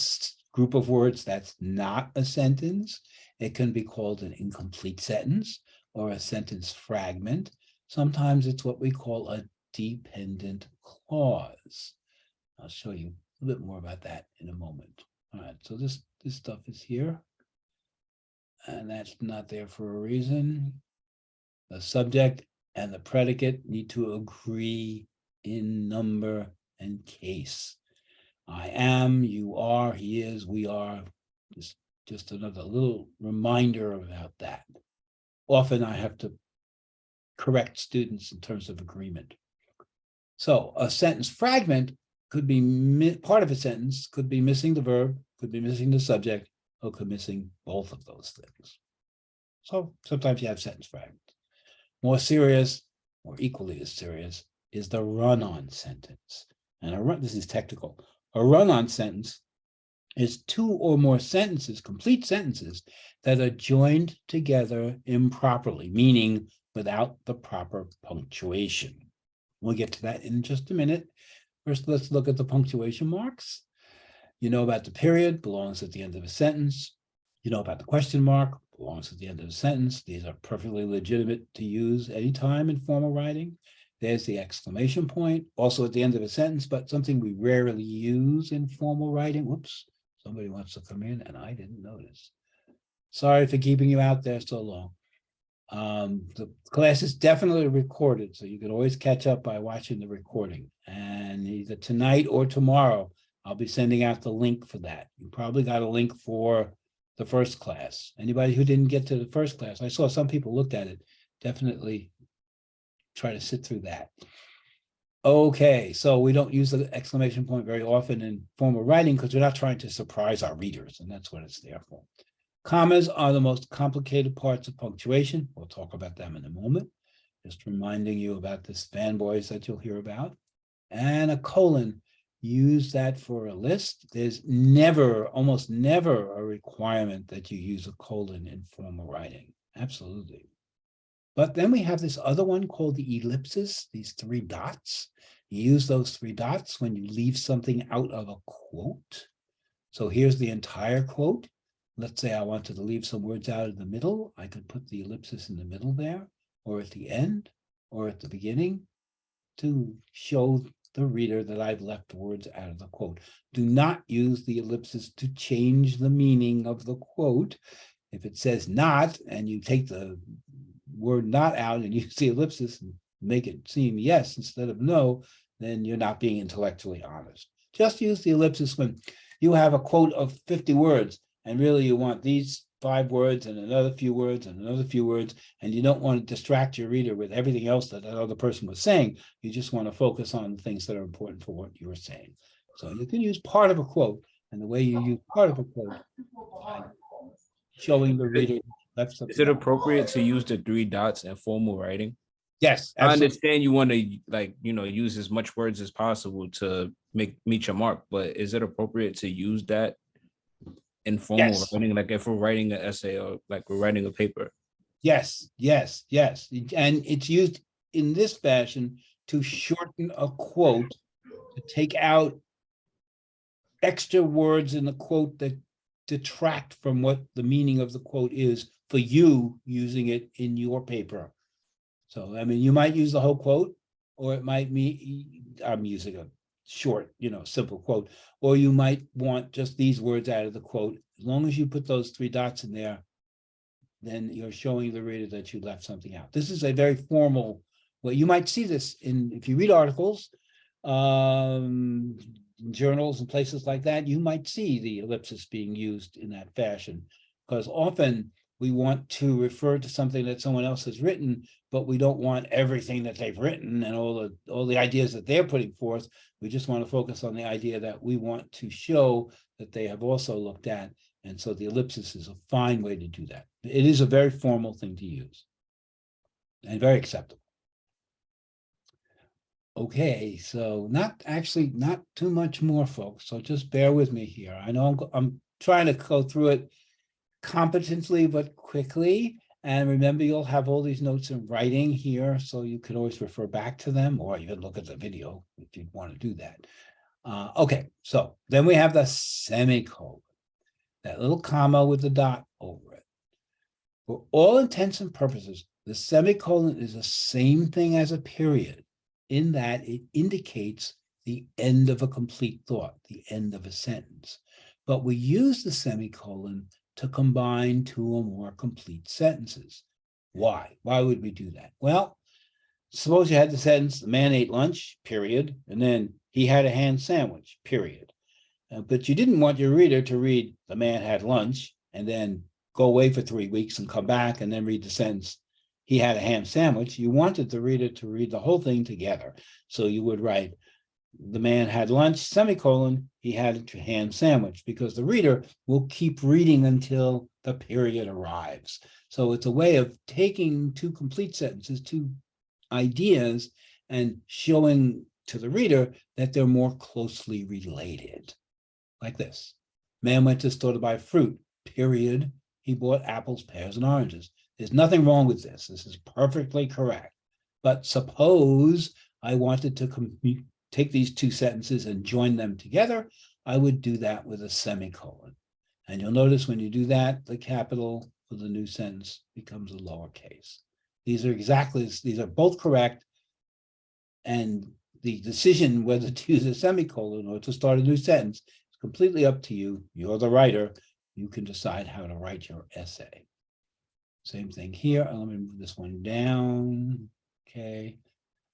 group of words that's not a sentence, it can be called an incomplete sentence or a sentence fragment. Sometimes it's what we call a dependent clause. I'll show you a bit more about that in a moment. All right, so this stuff is here. And that's not there for a reason. The subject and the predicate need to agree in number and case. I am, you are, he is, we are. Just another little reminder about that. Often I have to correct students in terms of agreement. So a sentence fragment could be part of a sentence, could be missing the verb, could be missing the subject, or could be missing both of those things. So sometimes you have sentence fragments. More serious, or equally as serious, is the run-on sentence. And this is technical. A run-on sentence is two or more sentences, complete sentences, that are joined together improperly, meaning without the proper punctuation. We'll get to that in just a minute. First, let's look at the punctuation marks. You know about the period, belongs at the end of a sentence. You know about the question mark, belongs at the end of a sentence. These are perfectly legitimate to use anytime in formal writing. There's the exclamation point, also at the end of a sentence, but something we rarely use in formal writing. Whoops, somebody wants to come in and I didn't notice. Sorry for keeping you out there so long. The class is definitely recorded, so you can always catch up by watching the recording. And either tonight or tomorrow, I'll be sending out the link for that. You probably got a link for the first class. Anybody who didn't get to the first class, I saw some people looked at it, definitely try to sit through that. Okay, so we don't use the exclamation point very often in formal writing because we're not trying to surprise our readers, and that's what it's there for. Commas are the most complicated parts of punctuation. We'll talk about them in a moment. Just reminding you about this fanboys that you'll hear about. And a colon, use that for a list. There's never, almost never a requirement that you use a colon in formal writing. Absolutely. But then we have this other one called the ellipsis, these three dots. You use those three dots when you leave something out of a quote. So here's the entire quote. Let's say I wanted to leave some words out of the middle. I could put the ellipsis in the middle there, or at the end, or at the beginning to show the reader that I've left words out of the quote. Do not use the ellipsis to change the meaning of the quote. If it says not, and you take the word not out and use the ellipsis and make it seem yes instead of no, then you're not being intellectually honest. Just use the ellipsis when you have a quote of 50 words and really you want these 5 words and another few words and another few words, and you don't want to distract your reader with everything else that that other person was saying. You just want to focus on the things that are important for what you're saying. So you can use part of a quote, and the way you use part of a quote, showing the reader that's Is it appropriate to use the 3 dots in formal writing? Yes, I absolutely. understand you want to use as much words as possible to meet your mark, but is it appropriate to use that in formal Yes. writing, like if we're writing an essay or like we're writing a paper? Yes, yes, yes. And it's used in this fashion to shorten a quote, to take out extra words in the quote that detract from what the meaning of the quote is for you using it in your paper. So, I mean, you might use the whole quote, or it might mean, I'm using a short, simple quote, or you might want just these words out of the quote. As long as you put those 3 dots in there, then you're showing the reader that you left something out. This is a very formal Well, you might see this if you read articles, journals and places like that, you might see the ellipsis being used in that fashion. Because often we want to refer to something that someone else has written, but we don't want everything that they've written and all the ideas that they're putting forth. We just want to focus on the idea that we want to show that they have also looked at. And so the ellipsis is a fine way to do that. It is a very formal thing to use and very acceptable. Okay, so not too much more, folks. So just bear with me here. I know I'm trying to go through it competently but quickly. And remember, you'll have all these notes in writing here, so you can always refer back to them or even look at the video if you want to do that. Okay, so then we have the semicolon, that little comma with the dot over it. For all intents and purposes, the semicolon is the same thing as a period in that it indicates the end of a complete thought, the end of a sentence. But we use the semicolon to combine two or more complete sentences. Why? Why would we do that? Well, suppose you had the sentence, the man ate lunch, period, and then he had a ham sandwich, period. But you didn't want your reader to read, the man had lunch, and then go away for 3 weeks and come back and then read the sentence, he had a ham sandwich. You wanted the reader to read the whole thing together. So you would write, the man had lunch, semicolon, he had a ham sandwich, because the reader will keep reading until the period arrives. So it's a way of taking two complete sentences, two ideas, and showing to the reader that they're more closely related. Like this. Man went to the store to buy fruit, period. He bought apples, pears, and oranges. There's nothing wrong with this. This is perfectly correct. But suppose I wanted to take these two sentences and join them together, I would do that with a semicolon. And you'll notice when you do that, the capital for the new sentence becomes a lowercase. These are both correct. And the decision whether to use a semicolon or to start a new sentence is completely up to you. You're the writer. You can decide how to write your essay. Same thing here. Let me move this one down. Okay.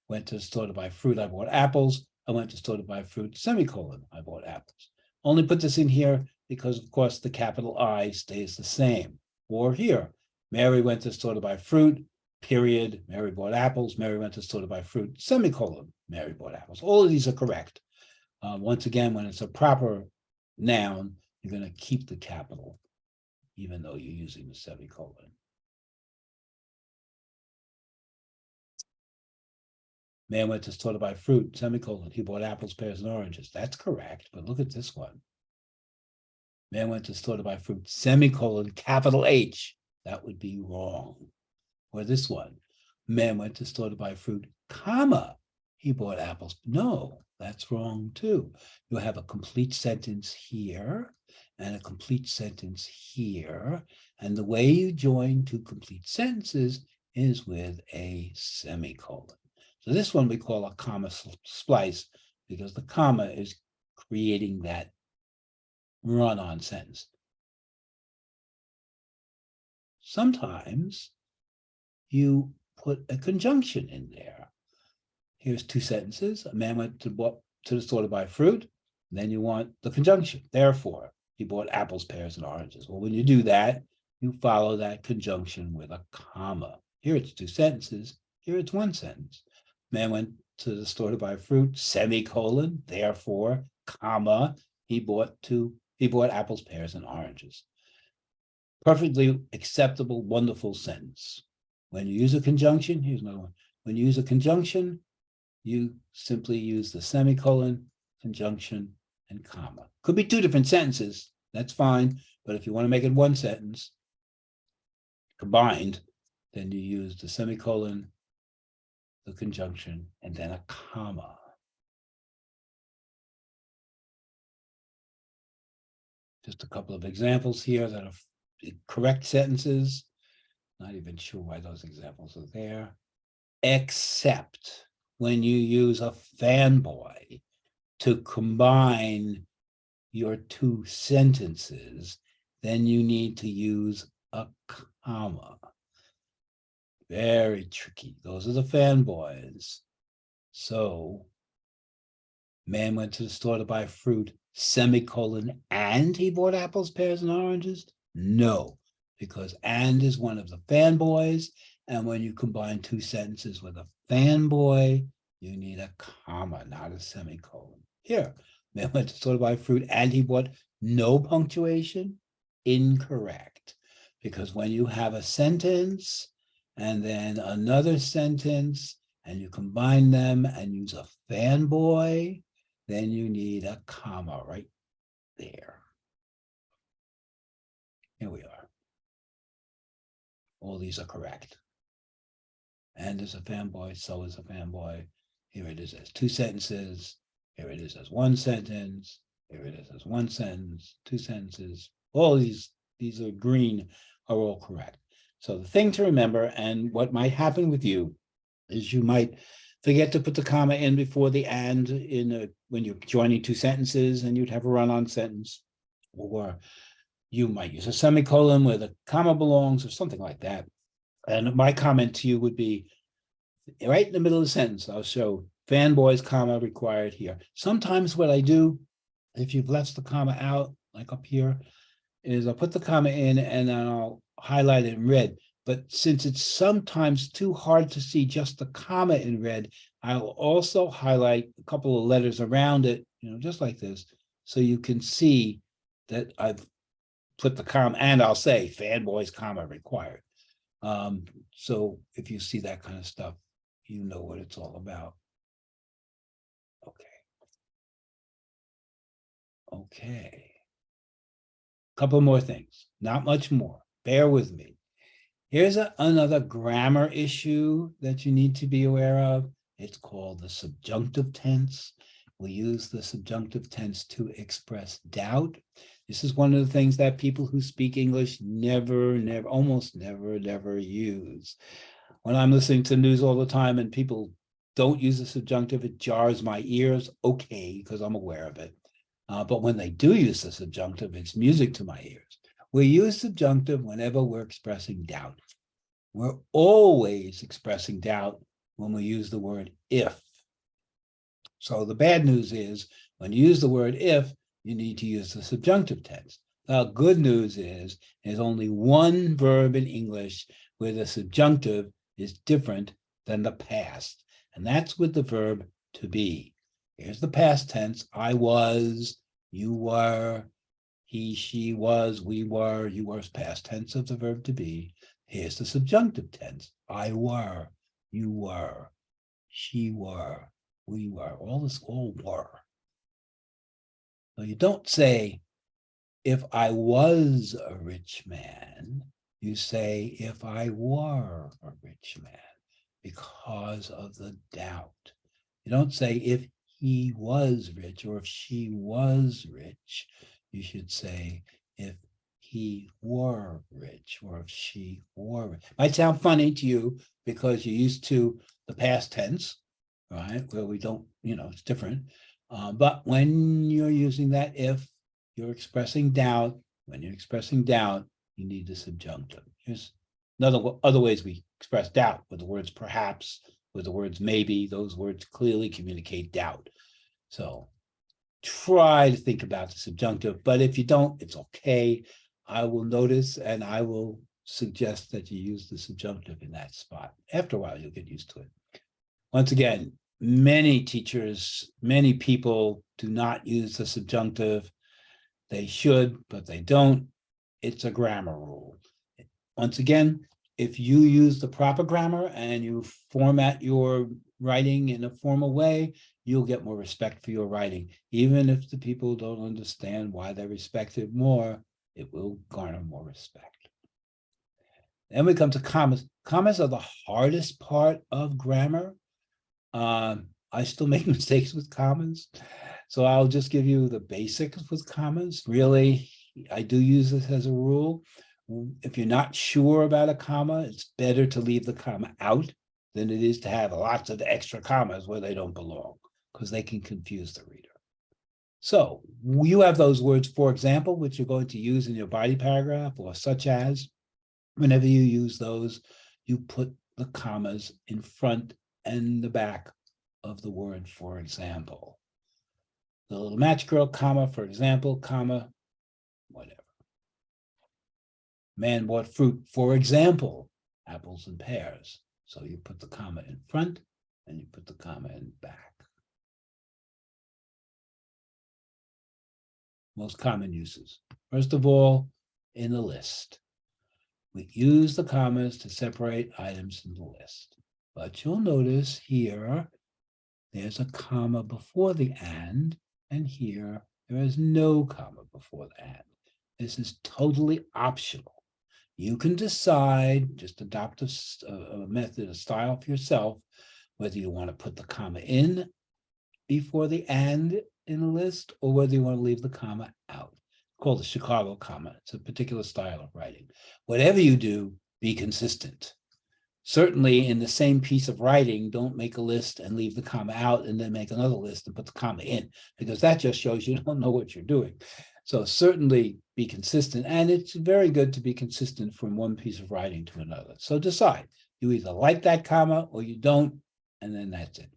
Went to the store to buy fruit. I bought apples. I went to the store to buy fruit, semicolon. I bought apples. Only put this in here because, of course, the capital I stays the same. Or here, Mary went to the store to buy fruit, period. Mary bought apples. Mary went to the store to buy fruit, semicolon. Mary bought apples. All of these are correct. Once again, when it's a proper noun, you're going to keep the capital, even though you're using the semicolon. Man went to the store to buy fruit, semicolon. He bought apples, pears, and oranges. That's correct, but look at this one. Man went to the store to buy fruit, semicolon, capital H. That would be wrong. Or this one. Man went to the store to buy fruit, comma. He bought apples. No, that's wrong too. You have a complete sentence here and a complete sentence here. And the way you join two complete sentences is with a semicolon. So this one we call a comma splice because the comma is creating that run-on sentence. Sometimes you put a conjunction in there. Here's two sentences. A man went to the store to buy fruit. Then you want the conjunction. Therefore, he bought apples, pears, and oranges. Well, when you do that, you follow that conjunction with a comma. Here it's two sentences. Here it's one sentence. Man went to the store to buy fruit, semicolon, therefore, comma, he bought apples, pears, and oranges. Perfectly acceptable, wonderful sentence. When you use a conjunction, here's another one. When you use a conjunction, you simply use the semicolon, conjunction, and comma. Could be two different sentences, that's fine. But if you want to make it one sentence combined, then you use the semicolon, the conjunction, and then a comma. Just a couple of examples here that are correct sentences. Not even sure why those examples are there. Except when you use a fanboy to combine your two sentences, then you need to use a comma. Very tricky. Those are the fanboys. So, man went to the store to buy fruit, semicolon, and he bought apples, pears, and oranges? No, because and is one of the fanboys. And when you combine two sentences with a fanboy, you need a comma, not a semicolon. Here, man went to the store to buy fruit and he bought no punctuation. Incorrect. Because when you have a sentence and then another sentence and you combine them and use a fanboy, then you need a comma right there. Here we are. All these are correct. And is a fanboy, so is a fanboy. Here it is as two sentences. Here it is as one sentence. Here it is as one sentence, two sentences. All these are green, are all correct. So the thing to remember, and what might happen with you, is you might forget to put the comma in before the and when you're joining two sentences and you'd have a run-on sentence, or you might use a semicolon where the comma belongs or something like that. And my comment to you would be right in the middle of the sentence. I'll show fanboys, comma required here. Sometimes what I do, if you've left the comma out, like up here, is I'll put the comma in and then I'll highlight it in red. But since it's sometimes too hard to see just the comma in red, I'll also highlight a couple of letters around it, just like this, so you can see that I've put the comma, and I'll say fanboys, comma required. So if you see that kind of stuff, you know what it's all about. Okay. Couple more things, not much more. Bear with me. Here's another grammar issue that you need to be aware of. It's called the subjunctive tense. We use the subjunctive tense to express doubt. This is one of the things that people who speak English almost never use. When I'm listening to news all the time and people don't use the subjunctive, it jars my ears. Okay, because I'm aware of it. But when they do use the subjunctive, it's music to my ears. We use subjunctive whenever we're expressing doubt. We're always expressing doubt when we use the word if. So the bad news is when you use the word if, you need to use the subjunctive tense. The good news is there's only one verb in English where the subjunctive is different than the past, and that's with the verb to be. Here's the past tense. I was, you were, he, she was, we were, you were is past tense of the verb to be. Here's the subjunctive tense. I were, you were, she were, we were, all were. So you don't say, if I was a rich man, you say, if I were a rich man, because of the doubt. You don't say, if he was rich or if she was rich. You should say, if he were rich or if she were rich. Might sound funny to you because you're used to the past tense, right? Where we don't, it's different. But when you're using that if, you're expressing doubt. When you're expressing doubt, you need the subjunctive. Here's other ways we express doubt with the words perhaps, with the words maybe. Those words clearly communicate doubt. So try to think about the subjunctive, but if you don't, it's okay. I will notice and I will suggest that you use the subjunctive in that spot. After a while, you'll get used to it. Once again, many teachers, many people do not use the subjunctive. They should, but they don't. It's a grammar rule. Once again, if you use the proper grammar and you format your writing in a formal way, you'll get more respect for your writing. Even if the people don't understand why they respect it more, it will garner more respect. Then we come to commas. Commas are the hardest part of grammar. I still make mistakes with commas, so I'll just give you the basics with commas. Really, I do use this as a rule. If you're not sure about a comma, it's better to leave the comma out than it is to have lots of extra commas where they don't belong, because they can confuse the reader. So you have those words, for example, which you're going to use in your body paragraph, or such as. Whenever you use those, you put the commas in front and the back of the word, for example. The little match girl, comma, for example, comma, whatever. Man bought fruit, for example, apples and pears. So you put the comma in front and you put the comma in back. Most common uses. First of all, in the list. We use the commas to separate items in the list. But you'll notice here, there's a comma before the and here there is no comma before the and. This is totally optional. You can decide, just adopt a method, a style for yourself, whether you want to put the comma in before the and in the list, or whether you want to leave the comma out. Called the Chicago comma. It's a particular style of writing. Whatever you do, be consistent. Certainly in the same piece of writing, don't make a list and leave the comma out and then make another list and put the comma in, because that just shows you don't know what you're doing. So certainly be consistent, and it's very good to be consistent from one piece of writing to another. So decide, you either like that comma or you don't, and then that's it.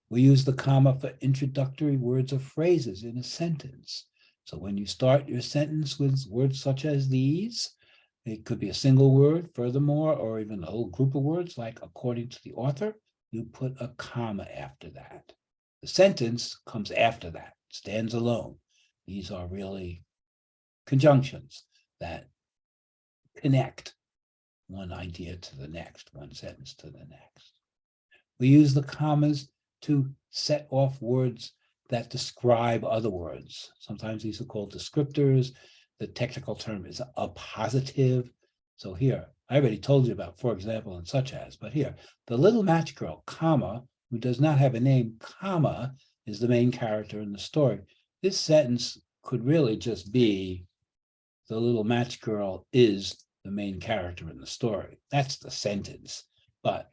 We use the comma for introductory words or phrases in a sentence. So when you start your sentence with words such as these, it could be a single word, furthermore, or even a whole group of words like according to the author, you put a comma after that. The sentence comes after that, stands alone. These are really conjunctions that connect one idea to the next, one sentence to the next. We use the commas to set off words that describe other words. Sometimes these are called descriptors. The technical term is a positive. So here, I already told you about, for example, and such as, but here, the little match girl, comma, who does not have a name, comma, is the main character in the story. This sentence could really just be, the little match girl is the main character in the story. That's the sentence. But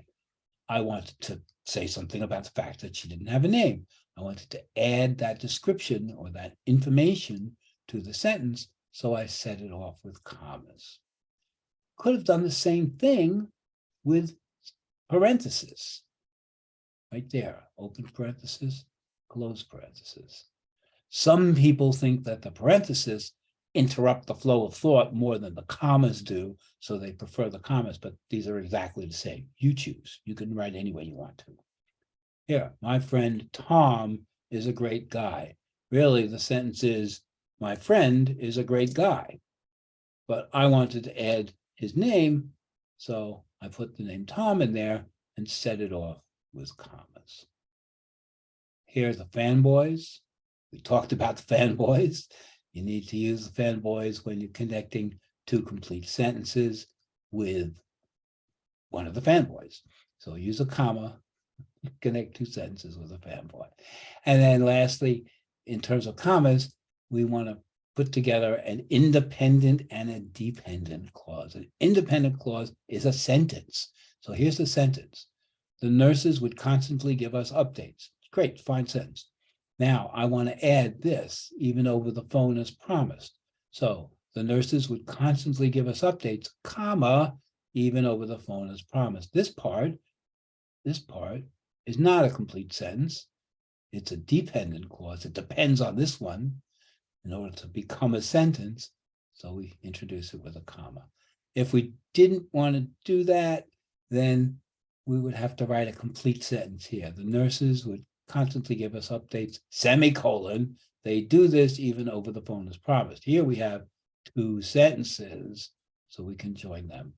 I wanted to say something about the fact that she didn't have a name. I wanted to add that description or that information to the sentence, so I set it off with commas. Could have done the same thing with parentheses. Right there, open parenthesis, close parenthesis. Some people think that the parentheses interrupt the flow of thought more than the commas do, so they prefer the commas, but these are exactly the same. You choose. You can write any way you want to. Here, my friend Tom is a great guy. Really, the sentence is, my friend is a great guy. But I wanted to add his name, so I put the name Tom in there and set it off with commas. Here are the fanboys. We talked about the fanboys. You need to use the fanboys when you're connecting two complete sentences with one of the fanboys. So use a comma, connect two sentences with a fanboy. And then lastly, in terms of commas, we want to put together an independent and a dependent clause. An independent clause is a sentence. So here's the sentence. The nurses would constantly give us updates. Great, fine sentence. Now I want to add this, even over the phone as promised. So the nurses would constantly give us updates, comma, even over the phone as promised. This part is not a complete sentence. It's a dependent clause. It depends on this one in order to become a sentence. So we introduce it with a comma. If we didn't want to do that, then we would have to write a complete sentence here. The nurses would constantly give us updates, semicolon. They do this even over the phone as promised. Here we have two sentences, so we can join them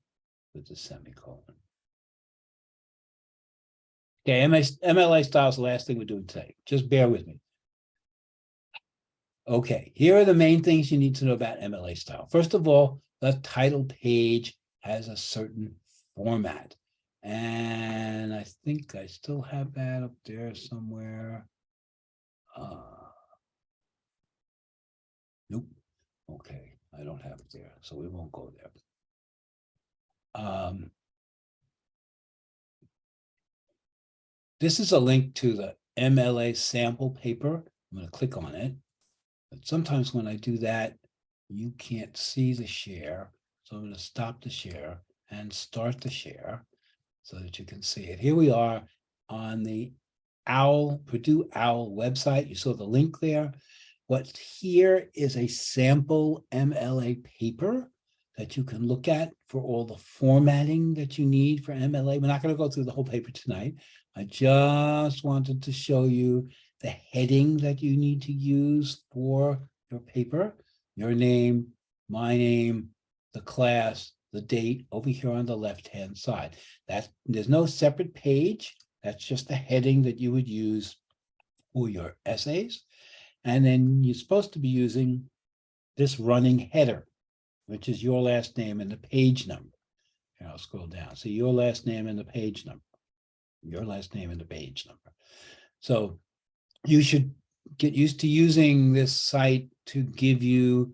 with the semicolon. Okay, MLA style is the last thing we're doing today. Just bear with me. Okay, here are the main things you need to know about MLA style. First of all, the title page has a certain format. And I think I still have that up there somewhere. Nope. Okay, I don't have it there, so we won't go there. This is a link to the MLA sample paper. I'm going to click on it. But sometimes when I do that, you can't see the share. So I'm going to stop the share and start the share. so that you can see it. Here we are on the Purdue OWL website. You saw the link there. What's here is a sample MLA paper that you can look at for all the formatting that you need for MLA. We're not going to go through the whole paper tonight. I just wanted to show you the heading that you need to use for your paper, your name, my name, the class, the date over here on the left-hand side. There's no separate page. That's just the heading that you would use for your essays. And then you're supposed to be using this running header, which is your last name and the page number. Here, I'll scroll down. So your last name and the page number. Your last name and the page number. So you should get used to using this site to give you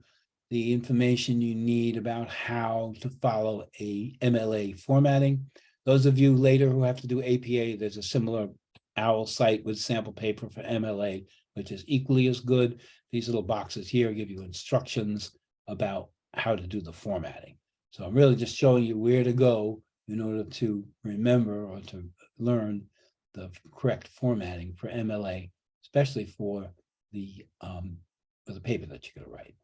the information you need about how to follow a MLA formatting. Those of you later who have to do APA, there's a similar OWL site with sample paper for MLA, which is equally as good. These little boxes here give you instructions about how to do the formatting. So I'm really just showing you where to go in order to remember or to learn the correct formatting for MLA, especially for the paper that you're going to write.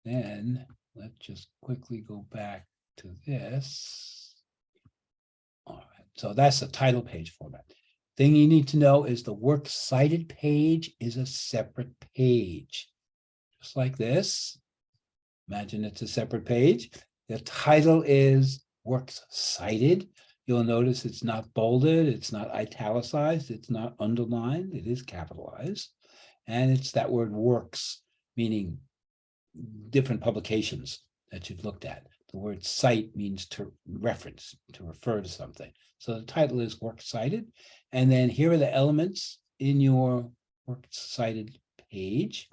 Then let's just quickly go back to this. All right, so that's the title page format. Thing you need to know is the works cited page is a separate page. Just like this. Imagine it's a separate page. The title is works cited. You'll notice it's not bolded, it's not italicized, it's not underlined, it is capitalized. And it's that word works, meaning different publications that you've looked at. The word cite means to reference, to refer to something. So the title is works cited. And then here are the elements in your works cited page.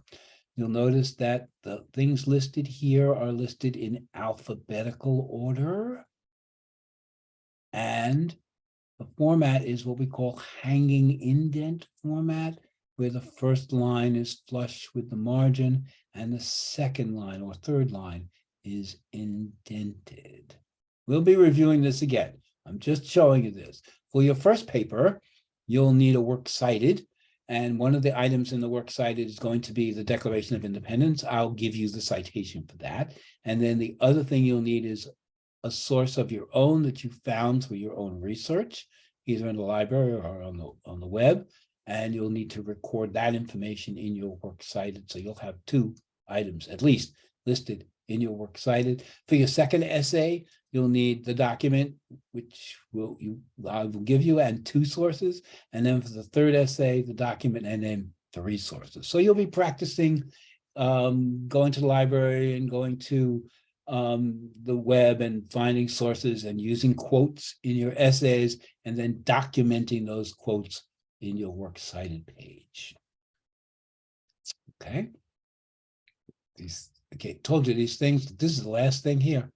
You'll notice that the things listed here are listed in alphabetical order. And the format is what we call hanging indent format, where the first line is flush with the margin and the second line or third line is indented. We'll be reviewing this again. I'm just showing you this. For your first paper, you'll need a works cited. And one of the items in the works cited is going to be the Declaration of Independence. I'll give you the citation for that. And then the other thing you'll need is a source of your own that you found through your own research, either in the library or on the web. And you'll need to record that information in your works cited. So you'll have two items at least listed in your works cited. For your second essay, you'll need the document, which I will give you, and two sources. And then for the third essay, the document and then the resources. So you'll be practicing going to the library and going to the web and finding sources and using quotes in your essays and then documenting those quotes in your works cited page. Okay. Told you these things. This is the last thing here.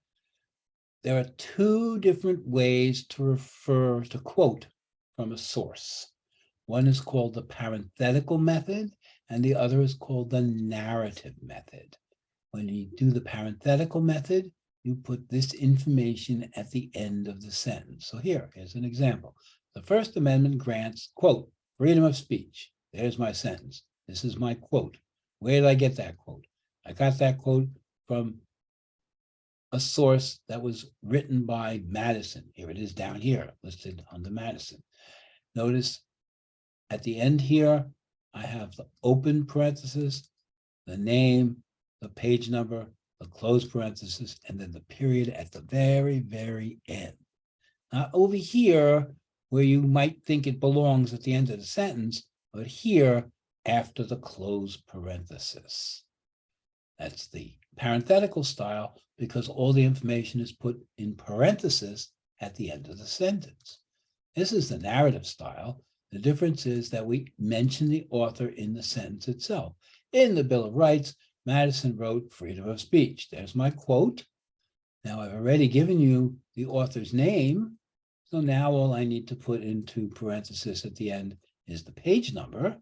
There are two different ways to refer to quote from a source. One is called the parenthetical method, and the other is called the narrative method. When you do the parenthetical method, you put this information at the end of the sentence. So here's an example. The First Amendment grants, quote, freedom of speech. There's my sentence. This is my quote. Where did I get that quote? I got that quote from a source that was written by Madison. Here it is down here, listed under Madison. Notice at the end here, I have the open parenthesis, the name, the page number, the close parenthesis, and then the period at the very, very end. Not over here, where you might think it belongs at the end of the sentence, but here after the close parenthesis. That's the parenthetical style because all the information is put in parentheses at the end of the sentence. This is the narrative style. The difference is that we mention the author in the sentence itself. In the Bill of Rights, Madison wrote freedom of speech. There's my quote. Now I've already given you the author's name. So now all I need to put into parentheses at the end is the page number.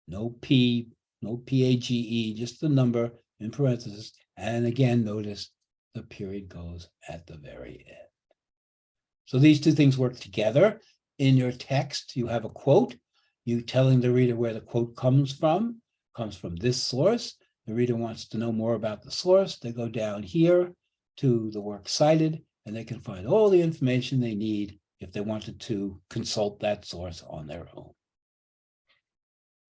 No P, no PAGE, just the number in parentheses. And again, notice the period goes at the very end. So these two things work together. In your text, you have a quote, you telling the reader where the quote comes from this source. The reader wants to know more about the source. They go down here to the works cited, and they can find all the information they need if they wanted to consult that source on their own.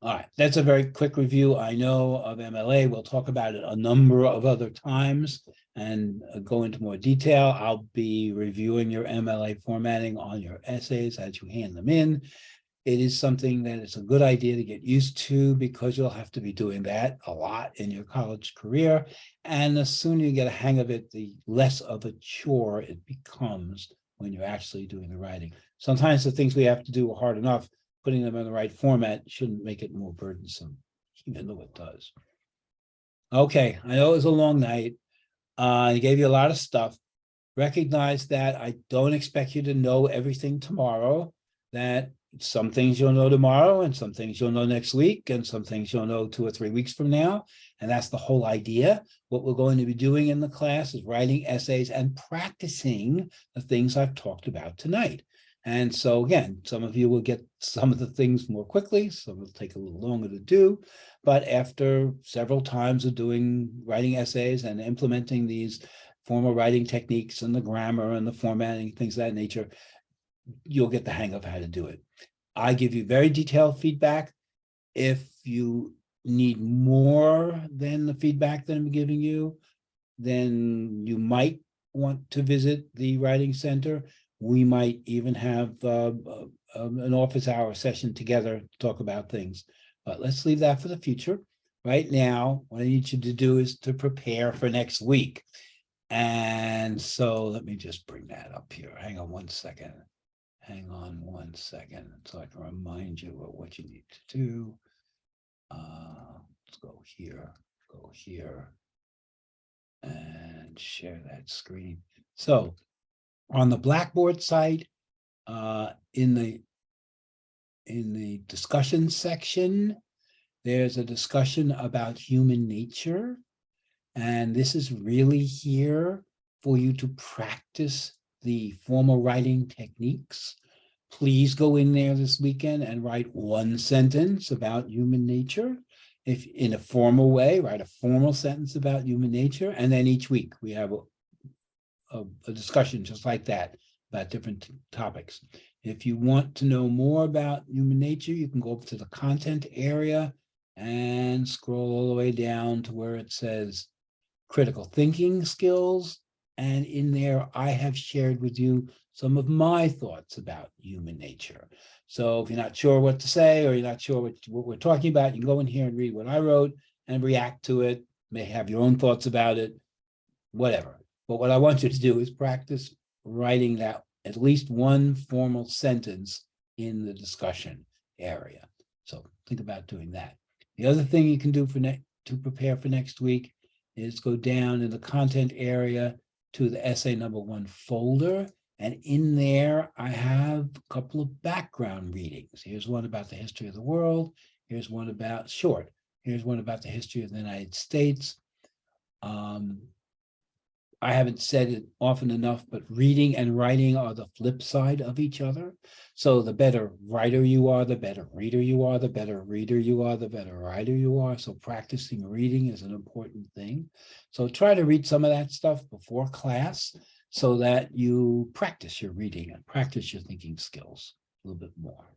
All right, that's a very quick review. I know of MLA. We'll talk about it a number of other times and go into more detail. I'll be reviewing your MLA formatting on your essays as you hand them in. It is something that is a good idea to get used to because you'll have to be doing that a lot in your college career. And the sooner you get a hang of it, the less of a chore it becomes when you're actually doing the writing. Sometimes the things we have to do are hard enough. Putting them in the right format shouldn't make it more burdensome, even though it does. Okay, I know it was a long night. I gave you a lot of stuff. Recognize that I don't expect you to know everything tomorrow, that some things you'll know tomorrow and some things you'll know next week and some things you'll know 2 or 3 weeks from now. And that's the whole idea. What we're going to be doing in the class is writing essays and practicing the things I've talked about tonight. And so again, some of you will get some of the things more quickly, some will take a little longer to do, but after several times of writing essays and implementing these formal writing techniques and the grammar and the formatting, things of that nature, you'll get the hang of how to do it. I give you very detailed feedback. If you need more than the feedback that I'm giving you, then you might want to visit the Writing Center. We might even have an office hour session together to talk about things, but let's leave that for the future. Right now, what I need you to do is to prepare for next week. And so let me just bring that up here. Hang on one second. Hang on one second so I can remind you of what you need to do. Let's go here, and share that screen. So on the Blackboard site, in the discussion section, there's a discussion about human nature. And this is really here for you to practice the formal writing techniques. Please go in there this weekend and write one sentence about human nature. If in a formal way, write a formal sentence about human nature. And then each week we have a discussion just like that about different topics. If you want to know more about human nature, you can go up to the content area and scroll all the way down to where it says critical thinking skills. And in there, I have shared with you some of my thoughts about human nature. So if you're not sure what to say, or you're not sure what we're talking about, you can go in here and read what I wrote and react to it, may have your own thoughts about it, whatever. But what I want you to do is practice writing that at least one formal sentence in the discussion area. So think about doing that. The other thing you can do to prepare for next week is go down in the content area to the essay number 1 folder. And in there, I have a couple of background readings. Here's one about the history of the world. Here's one about Here's one about the history of the United States. I haven't said it often enough, but reading and writing are the flip side of each other. So the better writer you are, the better reader you are, the better reader you are, the better writer you are. So practicing reading is an important thing. So try to read some of that stuff before class so that you practice your reading and practice your thinking skills a little bit more.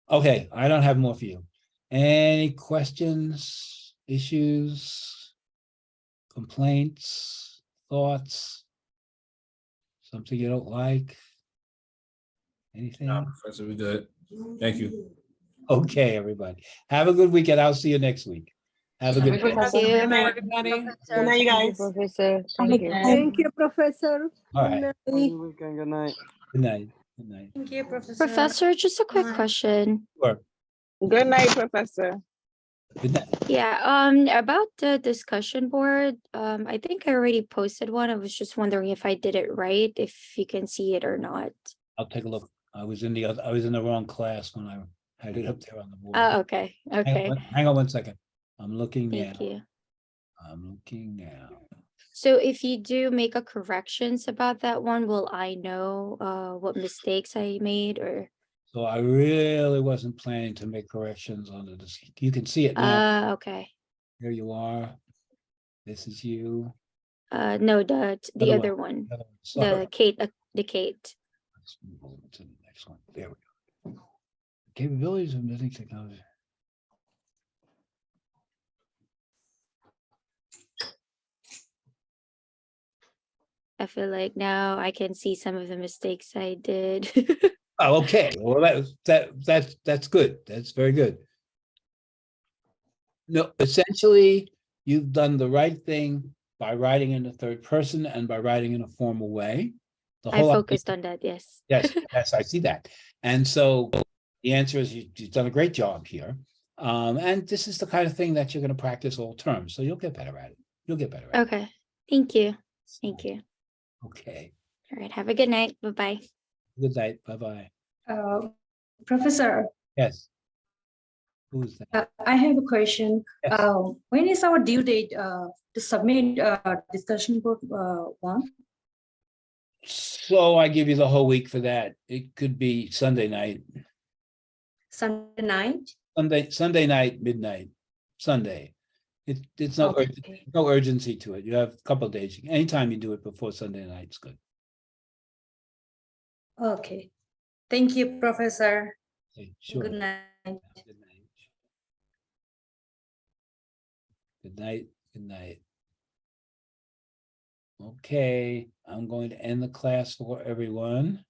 Okay, I don't have more for you. Any questions, issues, complaints, thoughts, something you don't like? Anything? No, Professor, we good. Thank you. Okay, everybody. Have a good weekend. I'll see you next week. Have a good day. Professor. Good night, everybody. Good night, you guys. Professor, Thank thank you. you. Thank you, Professor. All right. Good night. Weekend, good night. Good night. Good night. Thank you, Professor. Professor, just a quick Bye. question. Sure. Good night, Professor. Good night. Yeah, about the discussion board, I think I already posted one. I was just wondering if I did it right, if you can see it or not. I'll take a look. I was in the wrong class when I had it up there on the board. Oh, okay, okay. Hang on one second. I'm looking now. Thank you. I'm looking now. So if you do make a corrections about that one, will I know what mistakes I made or? So I really wasn't planning to make corrections on this. You can see it now. Okay. Here you are. This is you. No, the Other other one, Other one. Sorry. the Kate. Let's move over to the next one. There we go. Capabilities of missing technology. I feel like now I can see some of the mistakes I did. Oh, okay. Well, that's good. That's very good. No, essentially, you've done the right thing by writing in the third person and by writing in a formal way. The I whole idea- focused on that, yes. Yes, I see that. And so the answer is you've done a great job here. And this is the kind of thing that you're going to practice all term. So you'll get better at it. You'll get better at it. Okay, thank you. Thank you. Okay. All right, have a good night. Bye-bye. Good night. Bye-bye. Professor, Yes. Who's that? I have a question. Yes. When is our due date to submit discussion board one? So I give you the whole week for that. It could be Sunday night, Sunday night? Sunday night, midnight, Sunday. It's no, Okay. no urgency to it. You have a couple of days. Anytime you do it before Sunday night, it's good. Okay. Thank you, Professor. Okay, sure. Good night. Good night. Good night. Good night. Okay, I'm going to end the class for everyone.